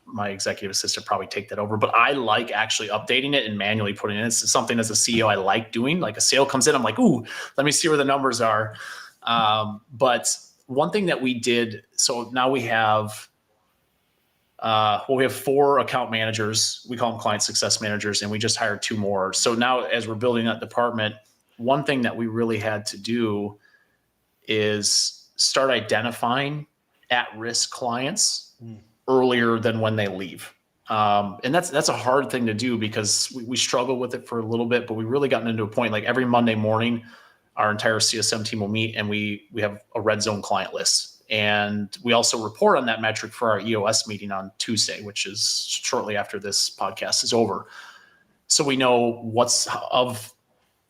my executive assistant probably take that over, but I like actually updating it and manually putting it in. It's something as a CEO I like doing. Like a sale comes in, I'm like, ooh, let me see where the numbers are. But one thing that we did, so now we have 4 account managers. We call them client success managers, and we just hired 2 more. So now as we're building that department, one thing that we really had to do is start identifying at-risk clients earlier than when they leave. And that's a hard thing to do because we struggled with it for a little bit, but we really gotten into a point, like every Monday morning, our entire CSM team will meet and we have a red zone client list. And we also report on that metric for our EOS meeting on Tuesday, which is shortly after this podcast is over. So we know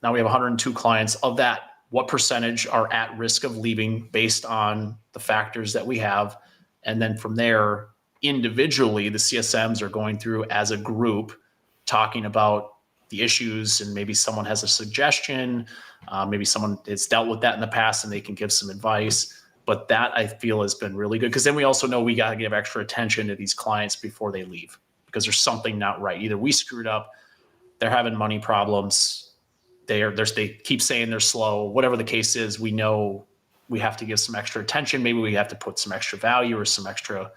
now we have 102 clients. Of that, what percentage are at risk of leaving based on the factors that we have. And then from there, individually, the CSMs are going through as a group, talking about the issues, and maybe someone has a suggestion. Maybe someone has dealt with that in the past and they can give some advice. But that I feel has been really good, because then we also know we got to give extra attention to these clients before they leave, because there's something not right. Either we screwed up, they're having money problems, they keep saying they're slow, whatever the case is, we know we have to give some extra attention. Maybe we have to put some extra value or some extra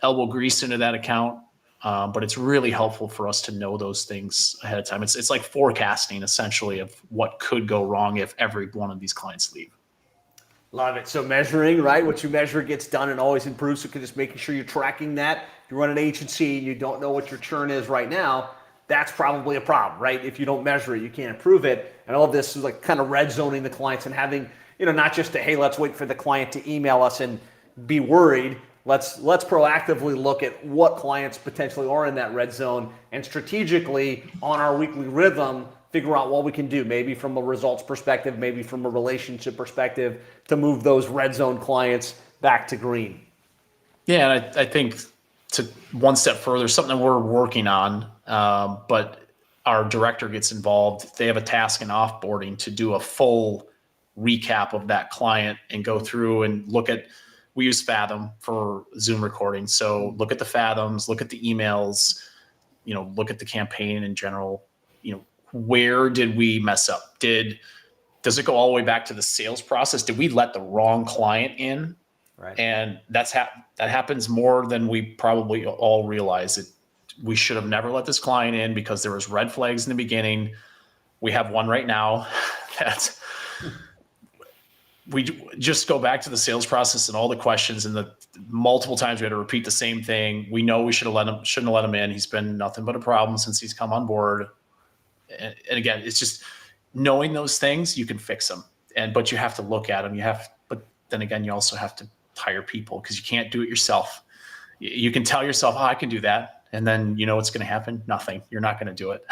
elbow grease into that account. But it's really helpful for us to know those things ahead of time. It's like forecasting essentially of what could go wrong if every one of these clients leave. Love it. So measuring, right? What you measure gets done and always improves. So just making sure you're tracking that. If you run an agency and you don't know what your churn is right now, that's probably a problem, right? If you don't measure it, you can't improve it. And all of this is like kind of red zoning the clients and having, not just hey, let's wait for the client to email us and be worried. Let's proactively look at what clients potentially are in that red zone and strategically on our weekly rhythm, figure out what we can do, maybe from a results perspective, maybe from a relationship perspective, to move those red zone clients back to green. Yeah, and I think to one step further, something that we're working on, but our director gets involved. They have a task in offboarding to do a full recap of that client and go through and look at, we use Fathom for Zoom recording. So look at the Fathoms, look at the emails, look at the campaign in general. Where did we mess up? Does it go all the way back to the sales process? Did we let the wrong client in? Right. And that happens more than we probably all realize. We should have never let this client in because there was red flags in the beginning. We have one right now that we just go back to the sales process and all the questions and the multiple times we had to repeat the same thing. We know we shouldn't have let him in. He's been nothing but a problem since he's come on board. And again, it's just knowing those things, you can fix them. But you have to look at them. But then again, you also have to hire people because you can't do it yourself. You can tell yourself, oh, I can do that. And then you know what's going to happen? Nothing. You're not going to do it.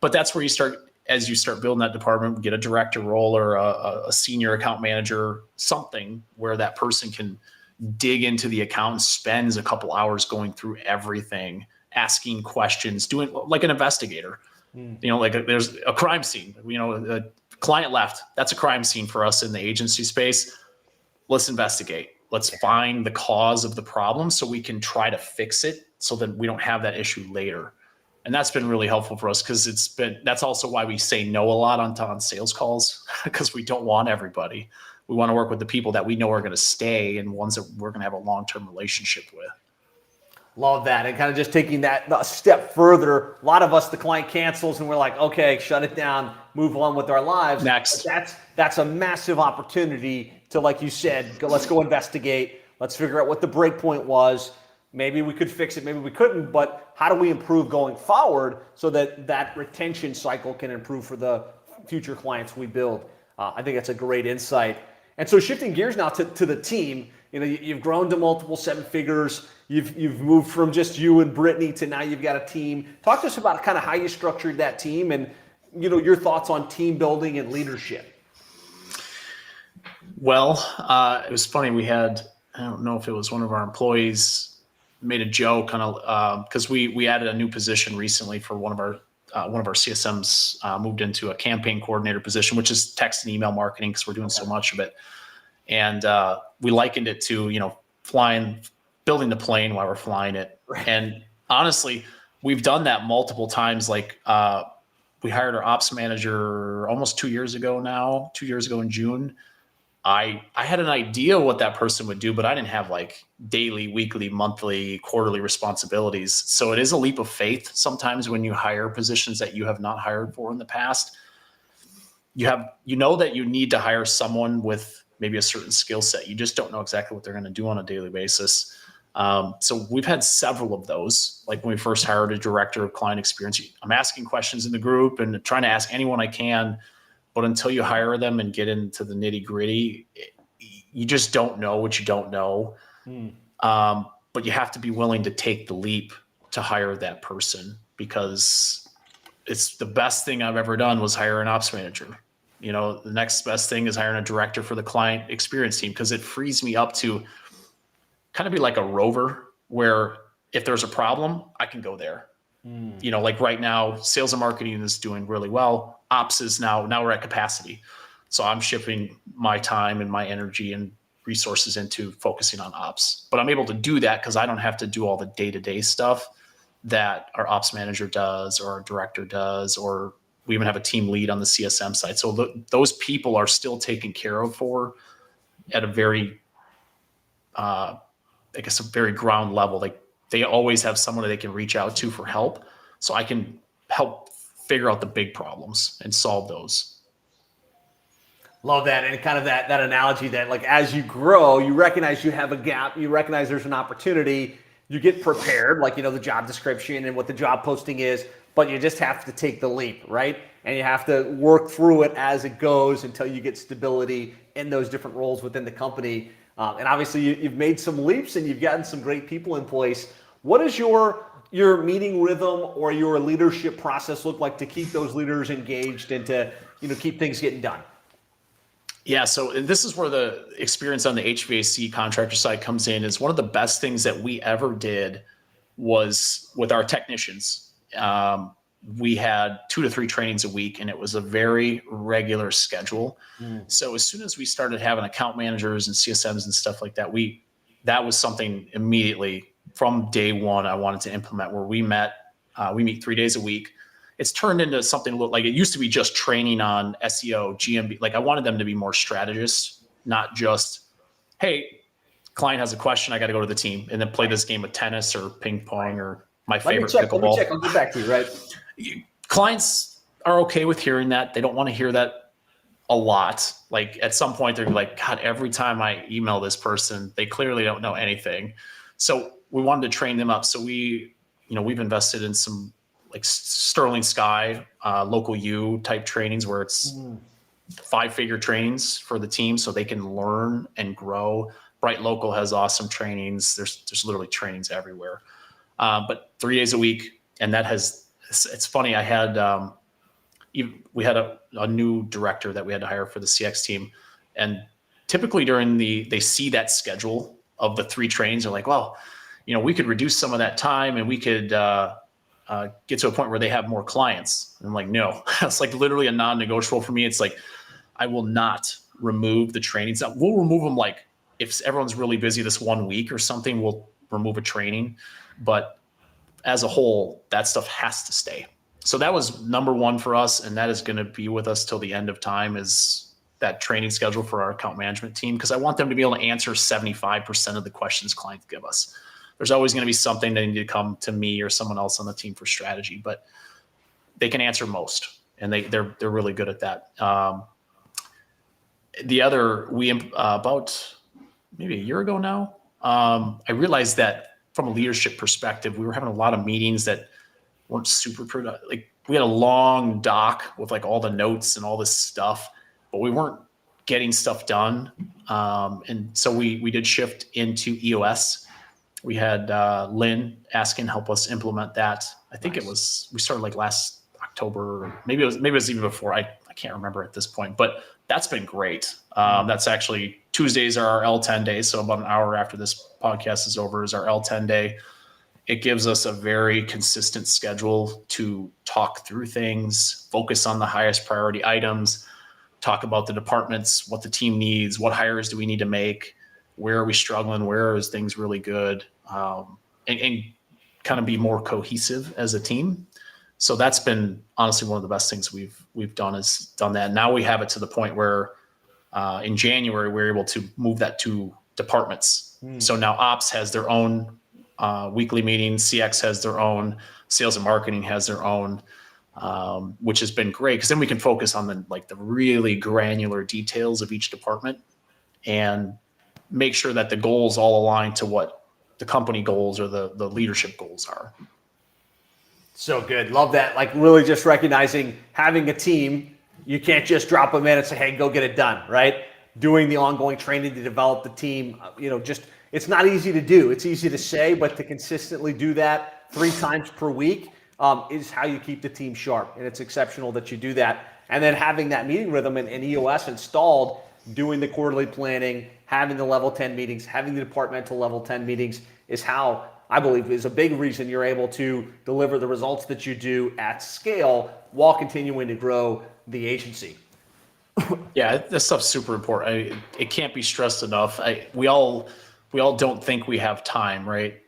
But that's where you start. As you start building that department, get a director role or a senior account manager, something where that person can dig into the account, spends a couple hours going through everything, asking questions, doing like an investigator. There's a crime scene, a client left. That's a crime scene for us in the agency space. Let's investigate. Let's find the cause of the problem so we can try to fix it so that we don't have that issue later. And that's been really helpful for us because that's also why we say no a lot on sales calls because we don't want everybody. We want to work with the people that we know are going to stay and ones that we're going to have a long-term relationship with. Love that. And kind of just taking that a step further, a lot of us, the client cancels and we're like, okay, shut it down, move on with our lives. Next. But that's a massive opportunity to, like you said, let's go investigate. Let's figure out what the break point was. Maybe we could fix it, maybe we couldn't, but how do we improve going forward so that retention cycle can improve for the future clients we build? I think that's a great insight. And so shifting gears now to the team, you've grown to multiple seven figures. You've moved from just you and Brittany to now you've got a team. Talk to us about kind of how you structured that team and your thoughts on team building and leadership. Well, it was funny. We had, I don't know if it was one of our employees made a joke kind of because we added a new position recently for one of our CSMs moved into a campaign coordinator position, which is text and email marketing because we're doing so much of it. And we likened it to, building the plane while we're flying it. Right. And honestly, we've done that multiple times. Like we hired our ops manager almost 2 years ago in June. I had an idea what that person would do, but I didn't have like daily, weekly, monthly, quarterly responsibilities. So it is a leap of faith sometimes when you hire positions that you have not hired for in the past. You know that you need to hire someone with maybe a certain skill set. You just don't know exactly what they're going to do on a daily basis. So we've had several of those. Like when we first hired a director of client experience, I'm asking questions in the group and trying to ask anyone I can. But until you hire them and get into the nitty gritty, you just don't know what you don't know. But you have to be willing to take the leap to hire that person because it's the best thing I've ever done was hire an ops manager. The next best thing is hiring a director for the client experience team because it frees me up to kind of be like a rover where if there's a problem, I can go there. Like right now, sales and marketing is doing really well. Ops is now we're at capacity. So I'm shifting my time and my energy and resources into focusing on ops. But I'm able to do that because I don't have to do all the day-to-day stuff that our ops manager does or our director does, or we even have a team lead on the CSM side. So those people are still taken care of for at a very, a very ground level. Like they always have someone that they can reach out to for help. So I can help figure out the big problems and solve those. Love that. And kind of that analogy that like, as you grow, you recognize you have a gap, you recognize there's an opportunity, you get prepared, like, the job description and what the job posting is, but you just have to take the leap, right? And you have to work through it as it goes until you get stability in those different roles within the company. And obviously you've made some leaps and you've gotten some great people in place. What is your meeting rhythm or your leadership process look like to keep those leaders engaged and to, keep things getting done? Yeah. So this is where the experience on the HVAC contractor side comes in. Is one of the best things that we ever did was with our technicians. We had 2 to 3 trainings a week and it was a very regular schedule. So as soon as we started having account managers and CSMs and stuff like that, that was something immediately from day one I wanted to implement where we meet 3 days a week. It's turned into something like it used to be just training on SEO, GMB. Like I wanted them to be more strategists, not just, hey, client has a question, I got to go to the team and then play this game of tennis or ping pong or my favorite pickleball. Let me check. I'll get back to you, right? Clients are okay with hearing that. They don't want to hear that a lot. Like at some point they're like, God, every time I email this person, they clearly don't know anything. So we wanted to train them up. So we've invested in some like Sterling Sky, local U type trainings where it's 5-figure trainings for the team so they can learn and grow. Bright Local has awesome trainings. There's literally trainings everywhere. But 3 days a week. And it's funny. We had a new director that we had to hire for the CX team. And typically they see that schedule of the 3 trainings. They're like, well, we could reduce some of that time and we could get to a point where they have more clients. And I'm like, no, it's like literally a non-negotiable for me. It's like, I will not remove the trainings. We'll remove them like if everyone's really busy this 1 week or something, we'll remove a training. But as a whole, that stuff has to stay. So that was number one for us, and that is going to be with us till the end of time, is that training schedule for our account management team, because I want them to be able to answer 75% of the questions clients give us. There's always going to be something they need to come to me or someone else on the team for strategy, but they can answer most, and they're really good at that. About maybe a year ago now, I realized that from a leadership perspective, we were having a lot of meetings that weren't super productive. Like we had a long doc with like all the notes and all this stuff, but we weren't getting stuff done. And so we did shift into EOS. We had Lynn Askin help us implement that. I think we started like last October, maybe it was even before. I can't remember at this point, but that's been great. That's actually Tuesdays are our L10 days. So about an hour after this podcast is over is our L10 day. It gives us a very consistent schedule to talk through things, focus on the highest priority items, talk about the departments, what the team needs, what hires do we need to make, where are we struggling, where is things really good, and kind of be more cohesive as a team. So that's been honestly one of the best things we've done is done that. Now we have it to the point where in January we're able to move that to departments. So now ops has their own weekly meetings, CX has their own, sales and marketing has their own, which has been great because then we can focus on the really granular details of each department and make sure that the goals all align to what the company goals or the leadership goals are. So good. Love that. Like really just recognizing having a team, you can't just drop them in and say, hey, go get it done, right? Doing the ongoing training to develop the team, it's not easy to do. It's easy to say, but to consistently do that 3 times per week is how you keep the team sharp. And it's exceptional that you do that. And then having that meeting rhythm and EOS installed, doing the quarterly planning, having the level 10 meetings, having the departmental level 10 meetings is how I believe is a big reason you're able to deliver the results that you do at scale while continuing to grow the agency. Yeah, this stuff's super important. It can't be stressed enough. We all don't think we have time, right?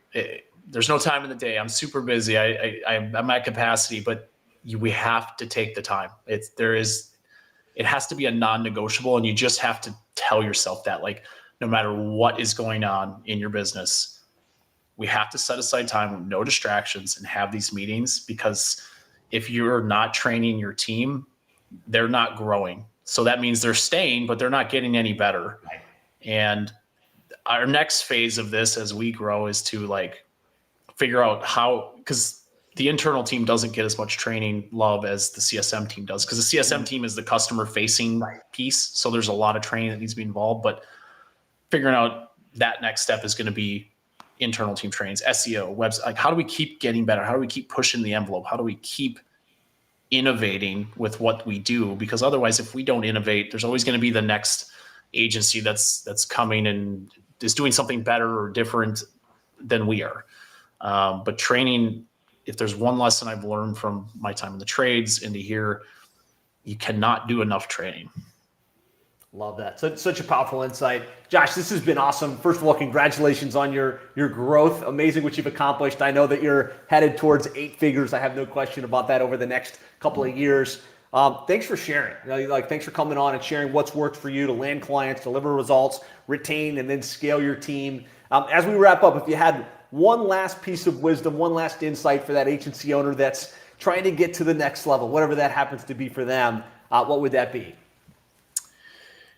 There's no time in the day. I'm super busy. I'm at capacity, but we have to take the time. It has to be a non-negotiable, and you just have to tell yourself that, like, no matter what is going on in your business, we have to set aside time with no distractions and have these meetings, because if you're not training your team, they're not growing. So that means they're staying, but they're not getting any better. And our next phase of this as we grow is to figure out how, because the internal team doesn't get as much training love as the CSM team does, because the CSM team is the customer facing piece. So there's a lot of training that needs to be involved, but figuring out that next step is going to be internal team trainings, SEO, website. Like, how do we keep getting better? How do we keep pushing the envelope? How do we keep innovating with what we do? Because otherwise, if we don't innovate, there's always going to be the next agency that's coming and is doing something better or different than we are. But training, if there's one lesson I've learned from my time in the trades into here, you cannot do enough training. Love that. Such a powerful insight. Josh, this has been awesome. First of all, congratulations on your growth. Amazing what you've accomplished. I know that you're headed towards 8 figures. I have no question about that over the next couple of years. Thanks for sharing. Thanks for coming on and sharing what's worked for you to land clients, deliver results, retain, and then scale your team. As we wrap up, if you had one last piece of wisdom, one last insight for that agency owner that's trying to get to the next level, whatever that happens to be for them, what would that be?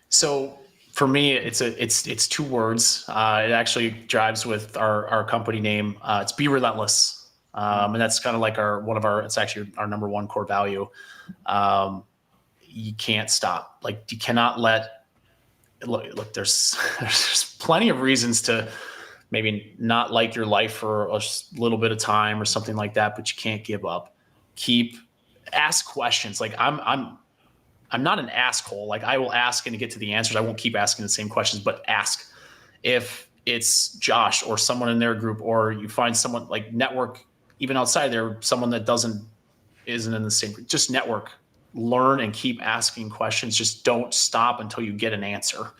So for me, it's two words. It actually drives with our company name. It's be relentless, and that's kind of like it's actually our number one core value. You can't stop. Like you cannot look. There's plenty of reasons to maybe not like your life for a little bit of time or something like that, but you can't give up. Ask questions. Like I'm not an asshole. Like I will ask and to get to the answers. I won't keep asking the same questions, but ask. If it's Josh or someone in their group, or you find someone, like network, even outside there, someone that isn't in the same group, just network, learn and keep asking questions. Just don't stop until you get an answer.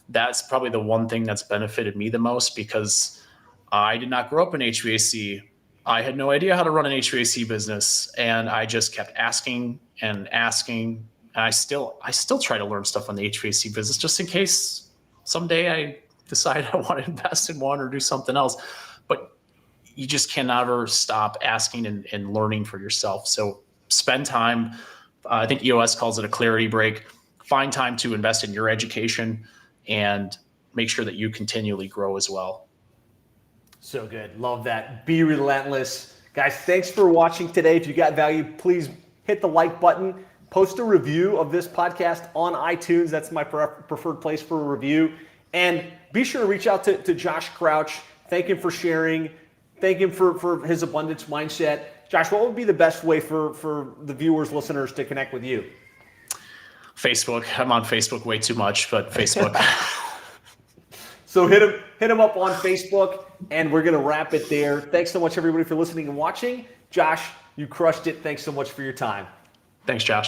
That's probably the one thing that's benefited me the most, because I did not grow up in HVAC. I had no idea how to run an HVAC business, and I just kept asking and asking. And I still try to learn stuff on the HVAC business just in case someday I decide I want to invest in one or do something else. But you just can never stop asking and learning for yourself. So spend time. I think EOS calls it a clarity break. Find time to invest in your education and make sure that you continually grow as well. So good. Love that. Be relentless. Guys, thanks for watching today. If you got value, please hit the like button. Post a review of this podcast on iTunes. That's my preferred place for a review. And be sure to reach out to Josh Crouch. Thank him for sharing. Thank him for his abundance mindset. Josh, what would be the best way for the viewers, listeners to connect with you? Facebook. I'm on Facebook way too much, but Facebook. So hit him up on Facebook, and we're going to wrap it there. Thanks so much, everybody, for listening and watching. Josh, you crushed it. Thanks so much for your time. Thanks, Josh.